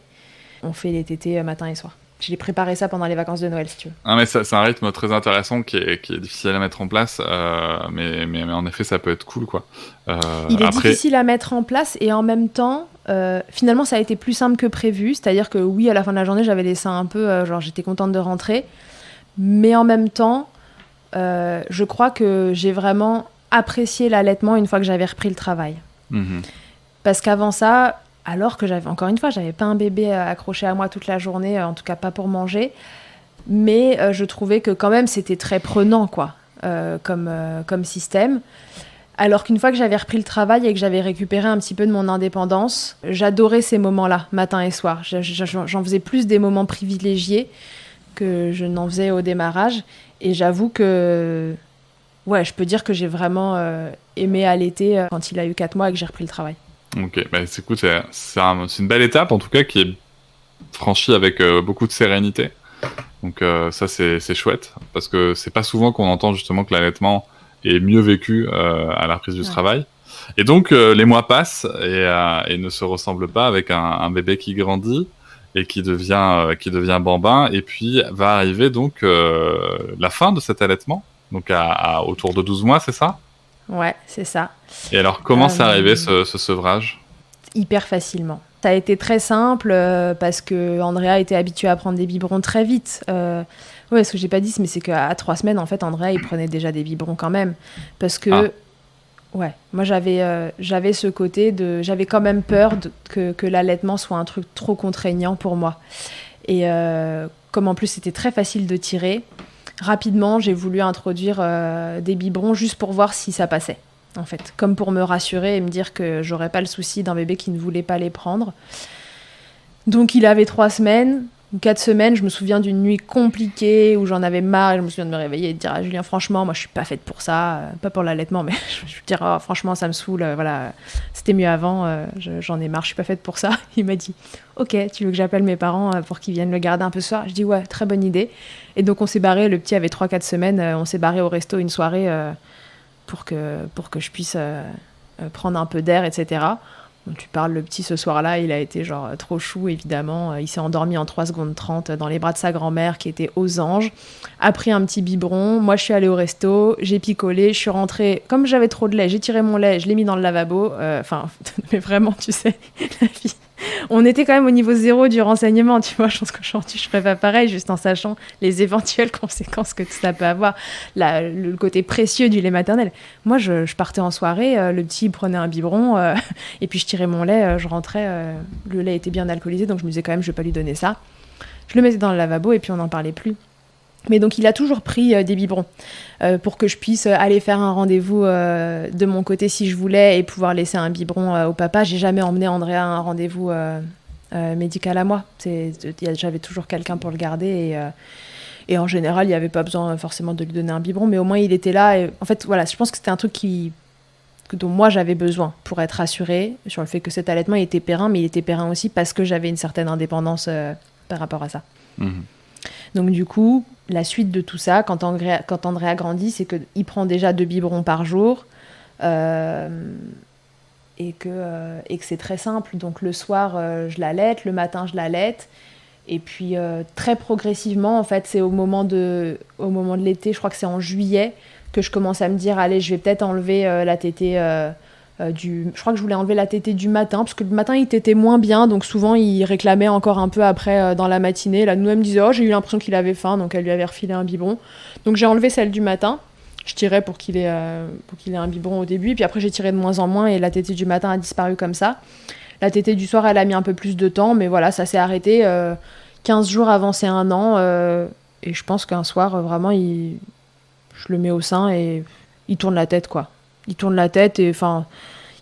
On fait les tétés matin et soir. J'ai préparé ça pendant les vacances de Noël, si tu veux. Ah, mais c'est un rythme très intéressant qui est difficile à mettre en place, mais en effet, ça peut être cool, quoi. Il est difficile à mettre en place et en même temps, finalement, ça a été plus simple que prévu. C'est-à-dire que oui, à la fin de la journée, j'avais les seins un peu, genre j'étais contente de rentrer. Mais en même temps, je crois que j'ai vraiment apprécié l'allaitement une fois que j'avais repris le travail. Parce qu'avant ça, alors que j'avais pas un bébé accroché à moi toute la journée, en tout cas pas pour manger, mais je trouvais que quand même c'était très prenant, quoi, comme système. Alors qu'une fois que j'avais repris le travail et que j'avais récupéré un petit peu de mon indépendance, j'adorais ces moments-là, matin et soir. J'en faisais plus des moments privilégiés que je n'en faisais au démarrage. Et j'avoue que, ouais, je peux dire que j'ai vraiment aimé allaiter quand il a eu 4 mois et que j'ai repris le travail. Ok, bah écoute, c'est une belle étape en tout cas qui est franchie avec beaucoup de sérénité. Donc ça c'est chouette parce que c'est pas souvent qu'on entend justement que l'allaitement est mieux vécu à la reprise du travail. Et donc les mois passent et ne se ressemblent pas avec un bébé qui grandit et qui devient bambin. Et puis va arriver donc la fin de cet allaitement, donc autour de 12 mois, c'est ça ? Ouais, c'est ça. Et alors comment c'est arrivé ce sevrage ? Hyper facilement. Ça a été très simple parce que Andrea était habituée à prendre des biberons très vite. Ouais, ce que j'ai pas dit, mais c'est qu'à 3 semaines, en fait, Andrea, il prenait déjà des biberons quand même. Parce que, ouais, moi, j'avais ce côté de... J'avais quand même peur que l'allaitement soit un truc trop contraignant pour moi. Et comme en plus, c'était très facile de tirer, rapidement, j'ai voulu introduire des biberons juste pour voir si ça passait. En fait, comme pour me rassurer et me dire que j'aurais pas le souci d'un bébé qui ne voulait pas les prendre. Donc il avait 3 semaines ou 4 semaines, je me souviens d'une nuit compliquée où j'en avais marre, je me souviens de me réveiller et de dire à Julien, franchement, moi je suis pas faite pour ça, pas pour l'allaitement, mais je veux dire, oh, franchement ça me saoule, voilà, c'était mieux avant, j'en ai marre, je suis pas faite pour ça. Il m'a dit, ok, tu veux que j'appelle mes parents pour qu'ils viennent le garder un peu ce soir ? Je dis ouais, très bonne idée. Et donc on s'est barré, le petit avait 3-4 semaines, on s'est barré au resto une soirée pour que je puisse prendre un peu d'air, etc. Donc, tu parles, le petit, ce soir-là, il a été genre trop chou, évidemment. Il s'est endormi en 3 secondes 30 dans les bras de sa grand-mère, qui était aux anges. A pris un petit biberon. Moi, je suis allée au resto, j'ai picolé, je suis rentrée. Comme j'avais trop de lait, j'ai tiré mon lait, je l'ai mis dans le lavabo. Mais vraiment, tu sais, la vie... On était quand même au niveau 0 du renseignement, tu vois. Je pense qu'aujourd'hui, je ferais pas pareil, juste en sachant les éventuelles conséquences que ça peut avoir, le côté précieux du lait maternel. Moi, je partais en soirée, le petit prenait un biberon, et puis je tirais mon lait, je rentrais, le lait était bien alcoolisé, donc je me disais quand même, je vais pas lui donner ça. Je le mettais dans le lavabo, et puis on n'en parlait plus. Mais donc, il a toujours pris des biberons pour que je puisse aller faire un rendez-vous de mon côté si je voulais et pouvoir laisser un biberon au papa. J'ai jamais emmené Andrea à un rendez-vous médical à moi. J'avais toujours quelqu'un pour le garder et en général, il n'y avait pas besoin forcément de lui donner un biberon, mais au moins, il était là. Et, en fait, voilà, je pense que c'était un truc dont moi, j'avais besoin pour être rassurée sur le fait que cet allaitement, il était périn, mais il était périn aussi parce que j'avais une certaine indépendance par rapport à ça. Donc du coup, la suite de tout ça, quand Andrea grandit, c'est qu'il prend déjà 2 biberons par jour et que c'est très simple. Donc le soir, je l'allaite, le matin, je l'allaite. Et puis très progressivement, en fait, c'est au moment de l'été, je crois que c'est en juillet, que je commence à me dire, allez, je vais peut-être enlever la tétée je crois que je voulais enlever la tétée du matin, parce que le matin, il tétait moins bien, donc souvent, il réclamait encore un peu après dans la matinée. La nounou me disait, oh, j'ai eu l'impression qu'il avait faim, donc elle lui avait refilé un biberon. Donc j'ai enlevé celle du matin, je tirais pour qu'il ait un biberon au début, puis après j'ai tiré de moins en moins, et la tétée du matin a disparu comme ça. La tétée du soir, elle a mis un peu plus de temps, mais voilà, ça s'est arrêté 15 jours avant ses 1 an, et je pense qu'un soir, vraiment, je le mets au sein, et il tourne la tête, quoi. Il tourne la tête et enfin,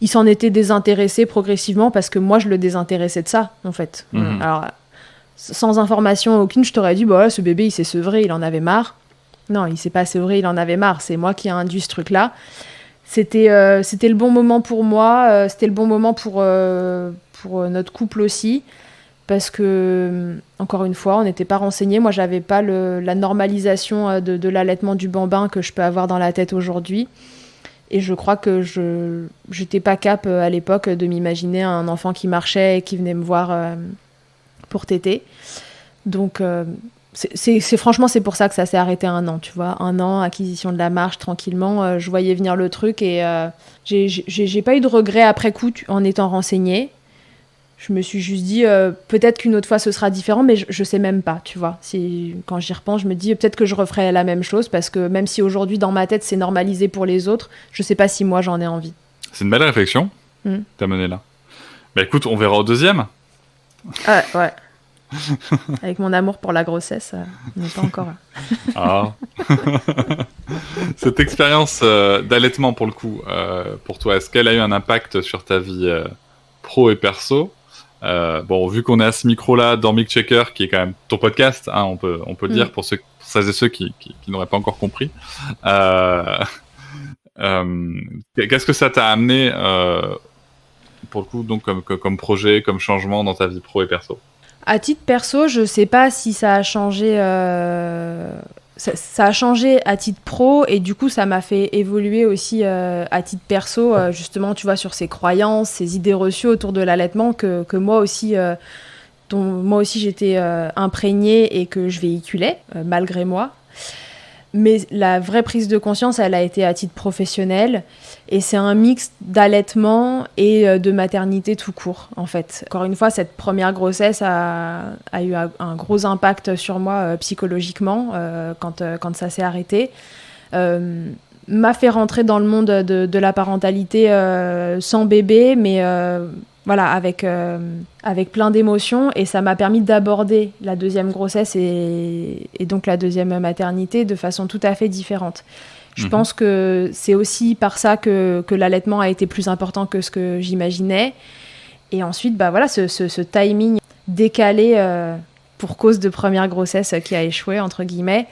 il s'en était désintéressé progressivement parce que moi je le désintéressais de ça en fait. Alors sans information aucune, je t'aurais dit bah ce bébé il s'est sevré, il en avait marre. Non, il s'est pas sevré, il en avait marre. C'est moi qui ai induit ce truc là. C'était le bon moment pour moi, c'était le bon moment pour notre couple aussi. Parce que, encore une fois, on n'était pas renseignés. Moi, j'avais pas la normalisation de l'allaitement du bambin que je peux avoir dans la tête aujourd'hui. Et je crois que je n'étais pas cap à l'époque de m'imaginer un enfant qui marchait et qui venait me voir pour téter. Donc, franchement, c'est pour ça que ça s'est arrêté à 1 an, tu vois. 1 an, acquisition de la marche, tranquillement. Je voyais venir le truc et j'ai pas eu de regrets après coup en étant renseignée. je me suis juste dit, peut-être qu'une autre fois ce sera différent, mais je sais même pas, tu vois. Quand j'y repense, je me dis peut-être que je referai la même chose, parce que même si aujourd'hui dans ma tête c'est normalisé pour les autres, je sais pas si moi j'en ai envie. C'est une belle réflexion t'as menée là. Bah écoute, on verra au deuxième. Ouais. Avec mon amour pour la grossesse, on n'est pas encore là. Ah. Cette expérience d'allaitement, pour le coup, pour toi, est-ce qu'elle a eu un impact sur ta vie pro et perso? Bon, vu qu'on est à ce micro-là dans Milkchecker, qui est quand même ton podcast, hein, on peut le dire pour celles et ceux qui n'auraient pas encore compris. Qu'est-ce que ça t'a amené, pour le coup, donc comme projet, comme changement dans ta vie pro et perso? À titre perso, je sais pas si ça a changé. Ça a changé à titre pro et du coup, ça m'a fait évoluer aussi à titre perso, justement, tu vois, sur ces croyances, ces idées reçues autour de l'allaitement que moi aussi, dont moi aussi j'étais imprégnée et que je véhiculais, malgré moi. Mais la vraie prise de conscience, elle a été à titre professionnel. Et c'est un mix d'allaitement et de maternité tout court, en fait. Encore une fois, cette première grossesse a eu un gros impact sur moi psychologiquement quand ça s'est arrêté. M'a fait rentrer dans le monde de la parentalité sans bébé, mais voilà, avec plein d'émotions. Et ça m'a permis d'aborder la deuxième grossesse et donc la deuxième maternité de façon tout à fait différente. Je pense que c'est aussi par ça que l'allaitement a été plus important que ce que j'imaginais. Et ensuite, bah voilà, ce timing décalé pour cause de première grossesse qui a échoué, entre guillemets,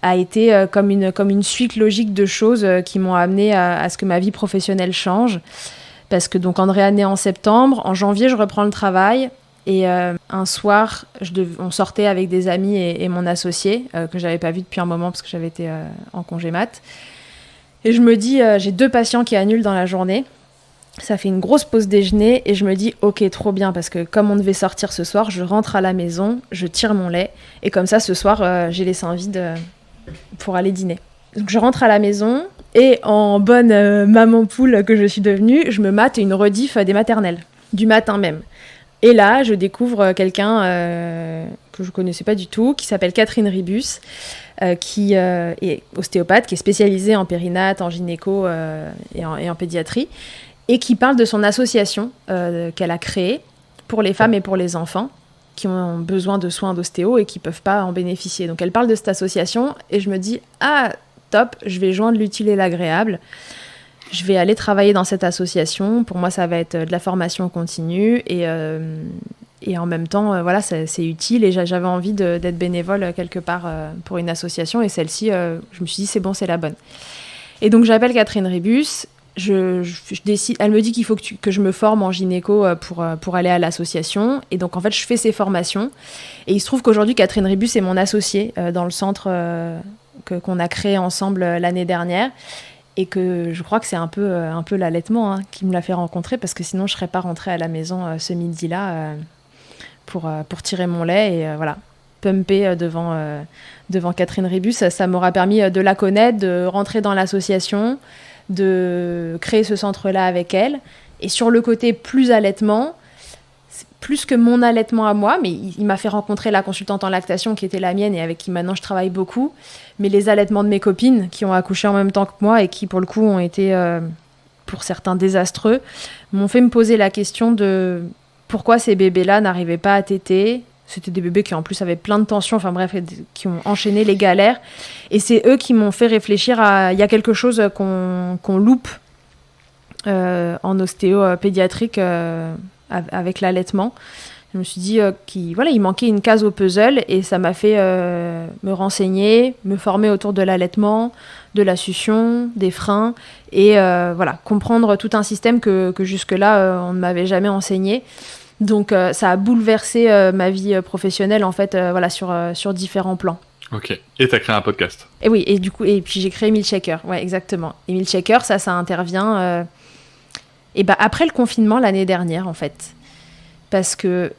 a été comme une suite logique de choses qui m'ont amené à ce que ma vie professionnelle change. Parce que donc Andrea naît en septembre, en janvier, je reprends le travail. Et un soir, on sortait avec des amis et mon associé, que j'avais pas vu depuis un moment parce que j'avais été en congé mat. Et je me dis, j'ai 2 patients qui annulent dans la journée. Ça fait une grosse pause déjeuner et je me dis, ok, trop bien, parce que comme on devait sortir ce soir, je rentre à la maison, je tire mon lait. Et comme ça, ce soir, j'ai les seins vides pour aller dîner. Donc je rentre à la maison et en bonne maman poule que je suis devenue, je me mate une rediff des maternelles, du matin même. Et là, je découvre quelqu'un que je ne connaissais pas du tout, qui s'appelle Catherine Ribus, qui est ostéopathe, qui est spécialisée en périnate, en gynéco et en pédiatrie, et qui parle de son association qu'elle a créée pour les femmes et pour les enfants qui ont besoin de soins d'ostéo et qui ne peuvent pas en bénéficier. Donc elle parle de cette association et je me dis « Ah, top, je vais joindre l'utile et l'agréable ». Je vais aller travailler dans cette association. Pour moi, ça va être de la formation continue et en même temps, voilà, c'est utile. Et j'avais envie d'être bénévole quelque part pour une association. Et celle-ci, je me suis dit, c'est bon, c'est la bonne. Et donc, j'appelle Catherine Ribus. Je décide, elle me dit qu'il faut que je me forme en gynéco pour aller à l'association. Et donc, en fait, je fais ces formations. Et il se trouve qu'aujourd'hui, Catherine Ribus est mon associée dans le centre qu'on a créé ensemble l'année dernière. Et que je crois que c'est un peu l'allaitement qui me l'a fait rencontrer, parce que sinon je ne serais pas rentrée à la maison ce midi-là pour tirer mon lait et voilà, pumper devant Catherine Ribus. Ça m'aura permis de la connaître, de rentrer dans l'association, de créer ce centre-là avec elle. Et sur le côté plus allaitement, plus que mon allaitement à moi, mais il m'a fait rencontrer la consultante en lactation qui était la mienne et avec qui maintenant je travaille beaucoup, mais les allaitements de mes copines qui ont accouché en même temps que moi et qui pour le coup ont été pour certains désastreux, m'ont fait me poser la question de pourquoi ces bébés-là n'arrivaient pas à téter. C'était des bébés qui en plus avaient plein de tensions, enfin bref, qui ont enchaîné les galères, et c'est eux qui m'ont fait réfléchir à il y a quelque chose qu'on loupe en ostéo pédiatrique avec l'allaitement. Je me suis dit il manquait une case au puzzle et ça m'a fait me renseigner, me former autour de l'allaitement, de la succion, des freins et comprendre tout un système que jusque-là on ne m'avait jamais enseigné. Donc ça a bouleversé ma vie professionnelle en fait sur différents plans. Ok. Et t'as créé un podcast. Et oui, et puis j'ai créé Milkchecker. Ouais, exactement. Et Milkchecker, ça intervient après le confinement l'année dernière, en fait. Parce que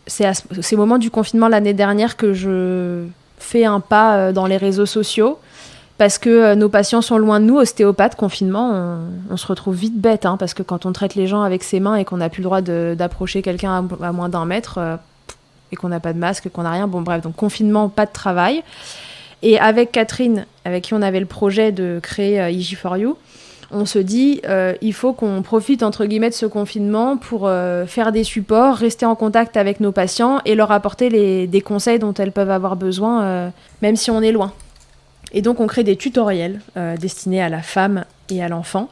c'est au moment du confinement l'année dernière que je fais un pas dans les réseaux sociaux. parce que nos patients sont loin de nous, ostéopathes, confinement, on se retrouve vite bête, hein, parce que quand on traite les gens avec ses mains et qu'on n'a plus le droit d'approcher quelqu'un à moins d'1 mètre, et qu'on n'a pas de masque, qu'on n'a rien, bon bref, donc confinement, pas de travail. Et avec Catherine, avec qui on avait le projet de créer IG4U, on se dit, il faut qu'on profite, entre guillemets, de ce confinement pour faire des supports, rester en contact avec nos patients et leur apporter des conseils dont elles peuvent avoir besoin, même si on est loin. Et donc, on crée des tutoriels destinés à la femme et à l'enfant,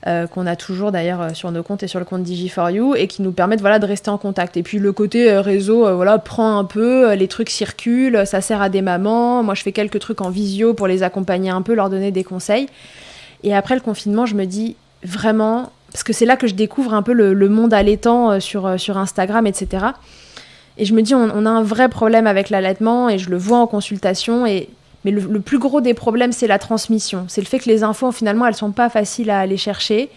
qu'on a toujours d'ailleurs sur nos comptes et sur le compte Digi4U, et qui nous permettent de rester en contact. Et puis le côté réseau prend un peu, les trucs circulent, ça sert à des mamans. Moi, je fais quelques trucs en visio pour les accompagner un peu, leur donner des conseils. Et après le confinement, je me dis vraiment, parce que c'est là que je découvre un peu le monde allaitant sur Instagram, etc. Et je me dis, on a un vrai problème avec l'allaitement, et je le vois en consultation, mais le plus gros des problèmes, c'est la transmission. C'est le fait que les infos, finalement, elles sont pas faciles à aller chercher.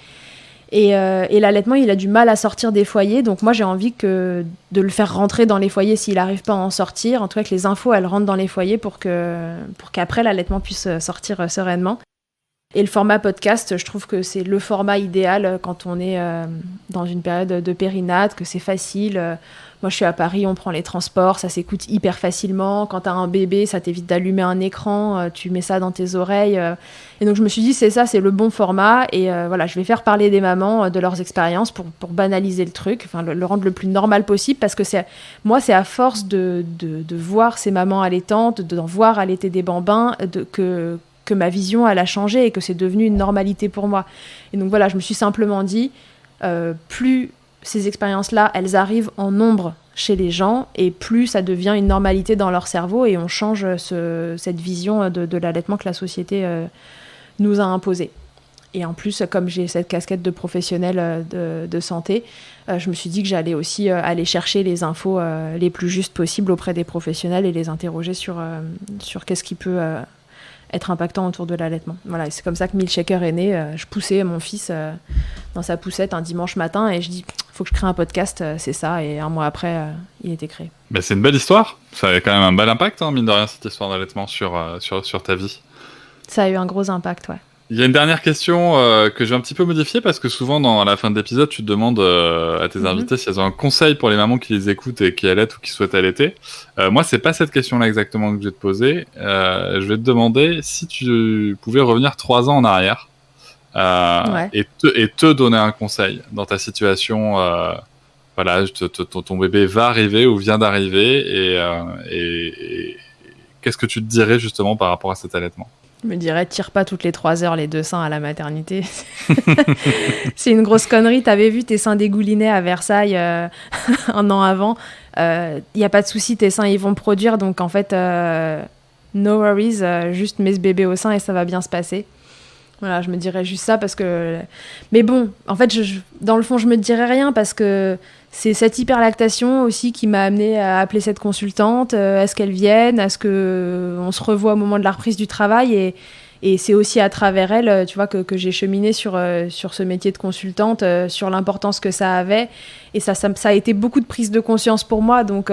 Et l'allaitement, il a du mal à sortir des foyers. Donc moi, j'ai envie de le faire rentrer dans les foyers s'il n'arrive pas à en sortir. En tout cas, que les infos, elles rentrent dans les foyers pour qu'après, l'allaitement puisse sortir sereinement. Et le format podcast, je trouve que c'est le format idéal quand on est dans une période de périnate, que c'est facile. Moi, je suis à Paris, on prend les transports, ça s'écoute hyper facilement. Quand tu as un bébé, ça t'évite d'allumer un écran, tu mets ça dans tes oreilles. Et donc, je me suis dit, c'est le bon format. Et je vais faire parler des mamans de leurs expériences pour banaliser le truc, le rendre le plus normal possible. Parce que c'est à force de voir ces mamans allaitantes, d'en voir allaiter des bambins, que ma vision, elle a changé et que c'est devenu une normalité pour moi. Et donc je me suis simplement dit, plus ces expériences-là, elles arrivent en nombre chez les gens, et plus ça devient une normalité dans leur cerveau, et on change cette vision de l'allaitement que la société nous a imposée. Et en plus, comme j'ai cette casquette de professionnelle de santé, je me suis dit que j'allais aussi aller chercher les infos les plus justes possibles auprès des professionnels et les interroger sur qu'est-ce qui peut être impactant autour de l'allaitement. Voilà, et c'est comme ça que Milkshaker est né. Je poussais mon fils dans sa poussette un dimanche matin, et je dis, faut que je crée un podcast, c'est ça. Et 1 mois après, il était créé. Mais c'est une belle histoire. Ça a quand même un bel impact, hein, mine de rien, cette histoire d'allaitement sur ta vie. Ça a eu un gros impact, ouais. Il y a une dernière question que je vais un petit peu modifier, parce que souvent, dans la fin de l'épisode, tu te demandes à tes invités si elles ont un conseil pour les mamans qui les écoutent et qui allaitent ou qui souhaitent allaiter. Moi, c'est pas cette question-là exactement que je vais te poser. Je vais te demander si tu pouvais revenir 3 ans en arrière et te donner un conseil dans ta situation. Ton bébé va arriver ou vient d'arriver, et qu'est-ce que tu te dirais justement par rapport à cet allaitement ? Je me dirais, tire pas toutes les 3 heures les 2 seins à la maternité. C'est une grosse connerie. T'avais vu tes seins dégoulinés à Versailles 1 an avant. Y a pas de souci, tes seins ils vont produire. Donc en fait, no worries, juste mets ce bébé au sein et ça va bien se passer. Voilà, je me dirais juste ça parce que... Mais bon, en fait, dans le fond, je me dirais rien parce que c'est cette hyperlactation aussi qui m'a amenée à appeler cette consultante. Est-ce qu'elle vienne ? Est-ce qu'on se revoit au moment de la reprise du travail ? Et c'est aussi à travers elle, tu vois, que j'ai cheminé sur ce métier de consultante, sur l'importance que ça avait. Et ça a été beaucoup de prise de conscience pour moi. Donc...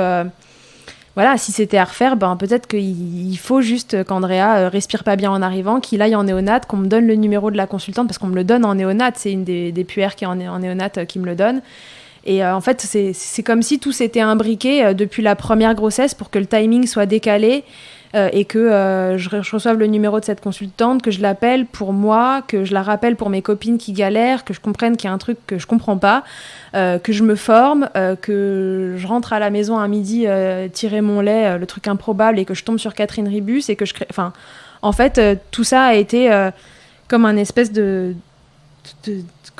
Voilà, si c'était à refaire, peut-être qu'il faut juste qu'Andrea respire pas bien en arrivant, qu'il aille en néonat, qu'on me donne le numéro de la consultante, parce qu'on me le donne en néonat, c'est une des puères qui est en néonat qui me le donne. Et en fait, c'est comme si tout s'était imbriqué depuis la première grossesse pour que le timing soit décalé et que je reçoive le numéro de cette consultante, que je l'appelle pour moi, que je la rappelle pour mes copines qui galèrent, que je comprenne qu'il y a un truc que je comprends pas, que je me forme, que je rentre à la maison à midi tirer mon lait, le truc improbable, et que je tombe sur Catherine Ribus et que je crée... Enfin, en fait, tout ça a été comme un espèce de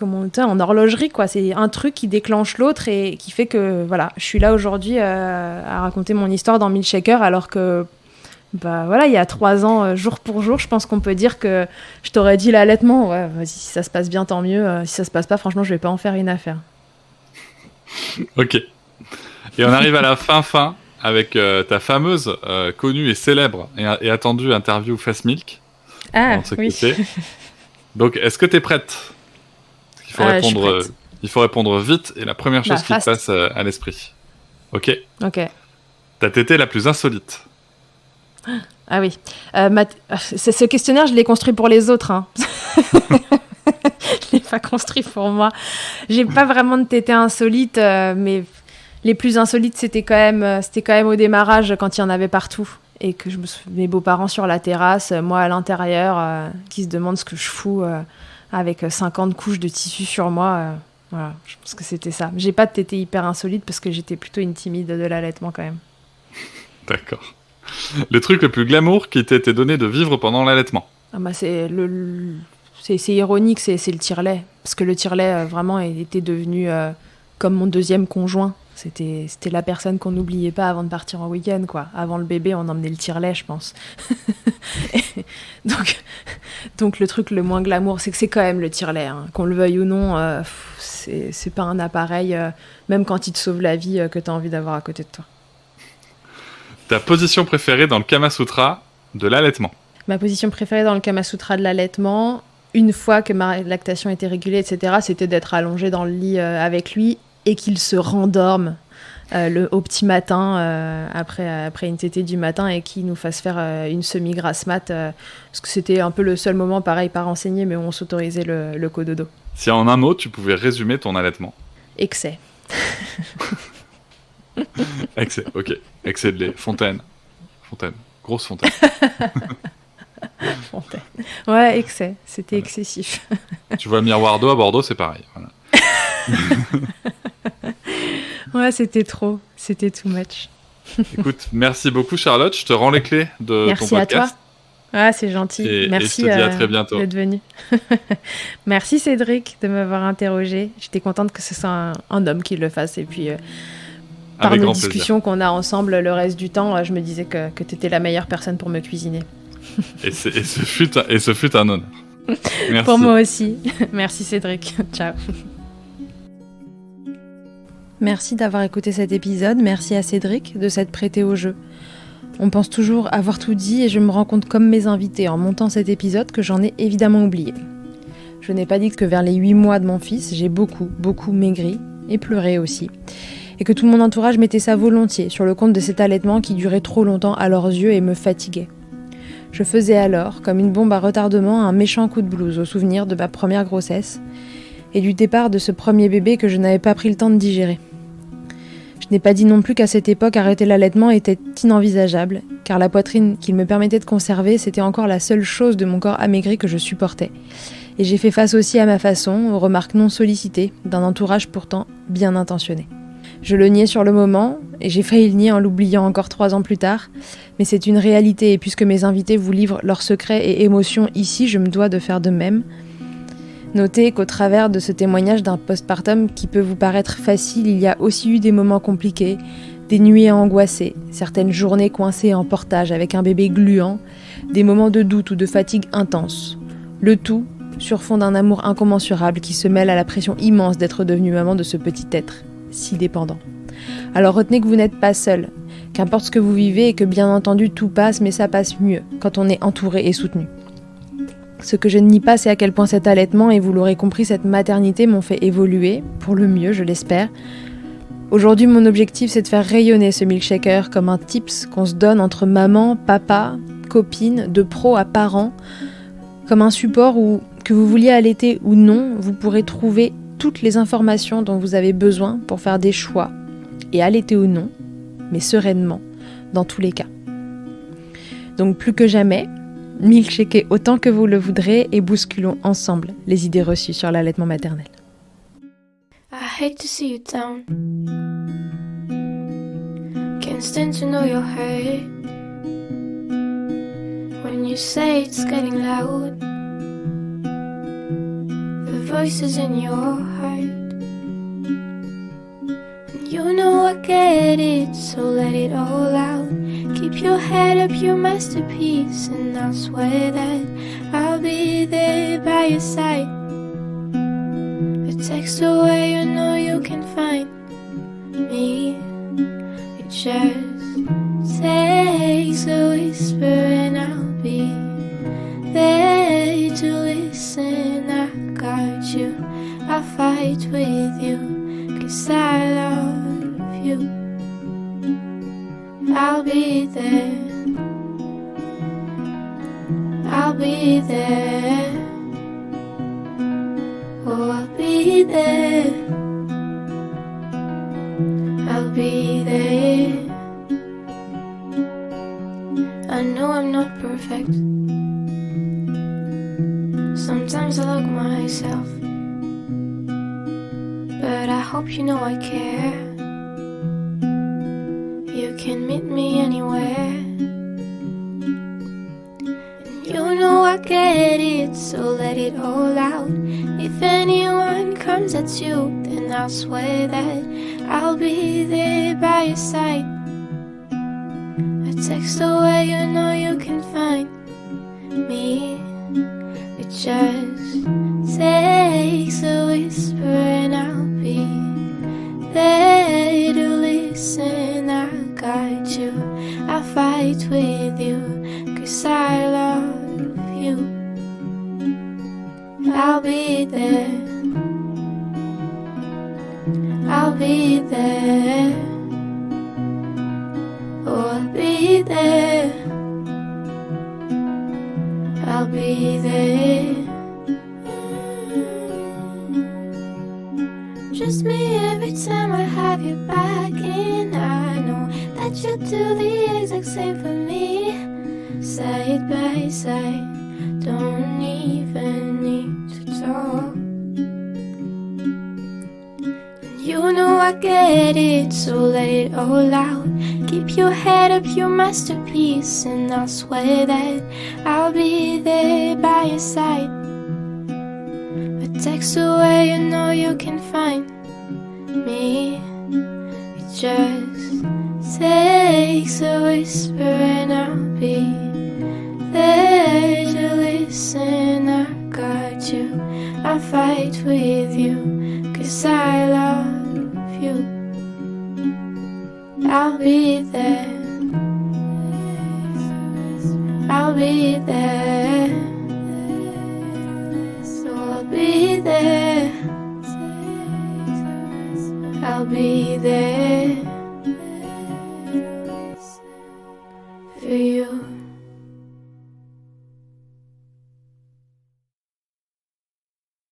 en horlogerie, quoi. C'est un truc qui déclenche l'autre et qui fait que, voilà, je suis là aujourd'hui à raconter mon histoire dans Milkshaker, alors que il y a 3 ans, jour pour jour, je pense qu'on peut dire que je t'aurais dit l'allaitement, ouais, vas-y, si ça se passe bien, tant mieux. Si ça se passe pas, franchement, je vais pas en faire une affaire. Ok. Et on arrive à la fin avec ta fameuse, connue et célèbre et attendue interview Fast Milk. Ah, oui. Donc, est-ce que t'es prête ? Il faut répondre vite, et la première chose qui te passe à l'esprit. Ok. Ok. Ta tétée la plus insolite. Ah oui. Ce questionnaire, je l'ai construit pour les autres. Hein. Je l'ai pas construit pour moi. J'ai pas vraiment de tétés insolites, mais les plus insolites, c'était quand même au démarrage, quand il y en avait partout. Et que mes beaux-parents sur la terrasse, moi à l'intérieur, qui se demandent ce que je fous avec 50 couches de tissu sur moi. Voilà, je pense que c'était ça. J'ai pas de tétés hyper insolites parce que j'étais plutôt une timide de l'allaitement quand même. D'accord. Le truc le plus glamour qui t'a été donné de vivre pendant l'allaitement? Ah bah c'est ironique, c'est le tire-lait. Parce que le tire-lait, vraiment, était devenu comme mon deuxième conjoint. C'était la personne qu'on n'oubliait pas avant de partir en week-end, quoi. Avant le bébé, on emmenait le tire-lait, je pense. Donc le truc le moins glamour, c'est que c'est quand même le tire-lait. Hein. Qu'on le veuille ou non, c'est pas un appareil, même quand il te sauve la vie, que t'as envie d'avoir à côté de toi. Ta position préférée dans le Kama Sutra de l'allaitement? Ma position préférée dans le Kama Sutra de l'allaitement, une fois que ma lactation était régulée, etc., c'était d'être allongée dans le lit avec lui et qu'il se rendorme au petit matin, après une tétée du matin, et qu'il nous fasse faire une semi-grasse mat, parce que c'était un peu le seul moment, pareil, pas renseigné, mais où on s'autorisait le cododo. Si en un mot, tu pouvais résumer ton allaitement? Excès. Excès, ok. Excès de lait. Fontaine. Grosse fontaine. Fontaine. Ouais, excès. C'était excessif. Tu vois le miroir d'eau à Bordeaux, c'est pareil. Voilà. Ouais, c'était trop. C'était too much. Écoute, merci beaucoup Charlotte. Je te rends les clés de ton podcast. Merci à toi. Ah, c'est gentil. Merci et je te dis à très bientôt. D'être venu. Merci Cédric de m'avoir interrogé. J'étais contente que ce soit un homme qui le fasse. Et puis, par nos discussions qu'on a ensemble le reste du temps, je me disais que tu étais la meilleure personne pour me cuisiner. Et ce fut un honneur. Merci. Pour moi aussi. Merci Cédric. Ciao. Merci d'avoir écouté cet épisode. Merci à Cédric de s'être prêté au jeu. On pense toujours avoir tout dit et je me rends compte, comme mes invités en montant cet épisode, que j'en ai évidemment oublié. Je n'ai pas dit que vers les 8 mois de mon fils, j'ai beaucoup maigri et pleuré aussi. Et que tout mon entourage mettait ça volontiers sur le compte de cet allaitement qui durait trop longtemps à leurs yeux et me fatiguait. Je faisais alors, comme une bombe à retardement, un méchant coup de blues au souvenir de ma première grossesse et du départ de ce premier bébé que je n'avais pas pris le temps de digérer. Je n'ai pas dit non plus qu'à cette époque, arrêter l'allaitement était inenvisageable, car la poitrine qu'il me permettait de conserver, c'était encore la seule chose de mon corps amaigri que je supportais. Et j'ai fait face aussi à ma façon, aux remarques non sollicitées, d'un entourage pourtant bien intentionné. Je le niais sur le moment, et j'ai failli le nier en l'oubliant encore 3 ans plus tard, mais c'est une réalité, et puisque mes invités vous livrent leurs secrets et émotions ici, je me dois de faire de même. Notez qu'au travers de ce témoignage d'un postpartum qui peut vous paraître facile, il y a aussi eu des moments compliqués, des nuits angoissées, certaines journées coincées en portage avec un bébé gluant, des moments de doute ou de fatigue intense. Le tout sur fond d'un amour incommensurable qui se mêle à la pression immense d'être devenue maman de ce petit être, si dépendant. Alors retenez que vous n'êtes pas seul, qu'importe ce que vous vivez et que bien entendu tout passe, mais ça passe mieux quand on est entouré et soutenu. Ce que je ne nie pas, c'est à quel point cet allaitement, et vous l'aurez compris, cette maternité m'ont fait évoluer, pour le mieux, je l'espère. Aujourd'hui, mon objectif, c'est de faire rayonner ce milkshaker comme un tips qu'on se donne entre maman, papa, copine, de pro à parent, comme un support où, que vous vouliez allaiter ou non, vous pourrez trouver toutes les informations dont vous avez besoin pour faire des choix, et allaiter ou non, mais sereinement, dans tous les cas. Donc plus que jamais, milkshakez autant que vous le voudrez et bousculons ensemble les idées reçues sur l'allaitement maternel. I hate to see you down. Can't stand to know you're hurt. When you say it's getting loud, the voices in your heart. And you know I get it, so let it all out. Keep your head up, your masterpiece, and I'll swear that I'll be there by your side. A text away, you know you can find me. It just takes a whisper and I'll be there to listen. I got you, I'll fight with you, 'cause I love you. I'll be there I'll be there. Oh, I'll be there. I'll be there. I know I'm not perfect. Sometimes I look myself, but I hope you know I care. You can meet me anywhere. You know I get it, so let it all out. If anyone comes at you, then I'll swear that I'll be there by your side. A text away, you know you can find me. It just takes a whisper and I'll be there to listen. I'll guide you, I'll fight with you, 'cause I love you. I'll be there. I'll be there. Oh, I'll be there. I'll be there. Trust me every time I have you back, and I know that you'll do the exact same for me. Side by side, don't even need to talk. You know I get it, so let it all out. Keep your head up, your masterpiece, and I'll swear that I'll be there by your side. A text away, you know you can find me. It just takes a whisper and I'll be there to listen. I'll guide you, I'll fight with you, 'cause I love you. I'll be there.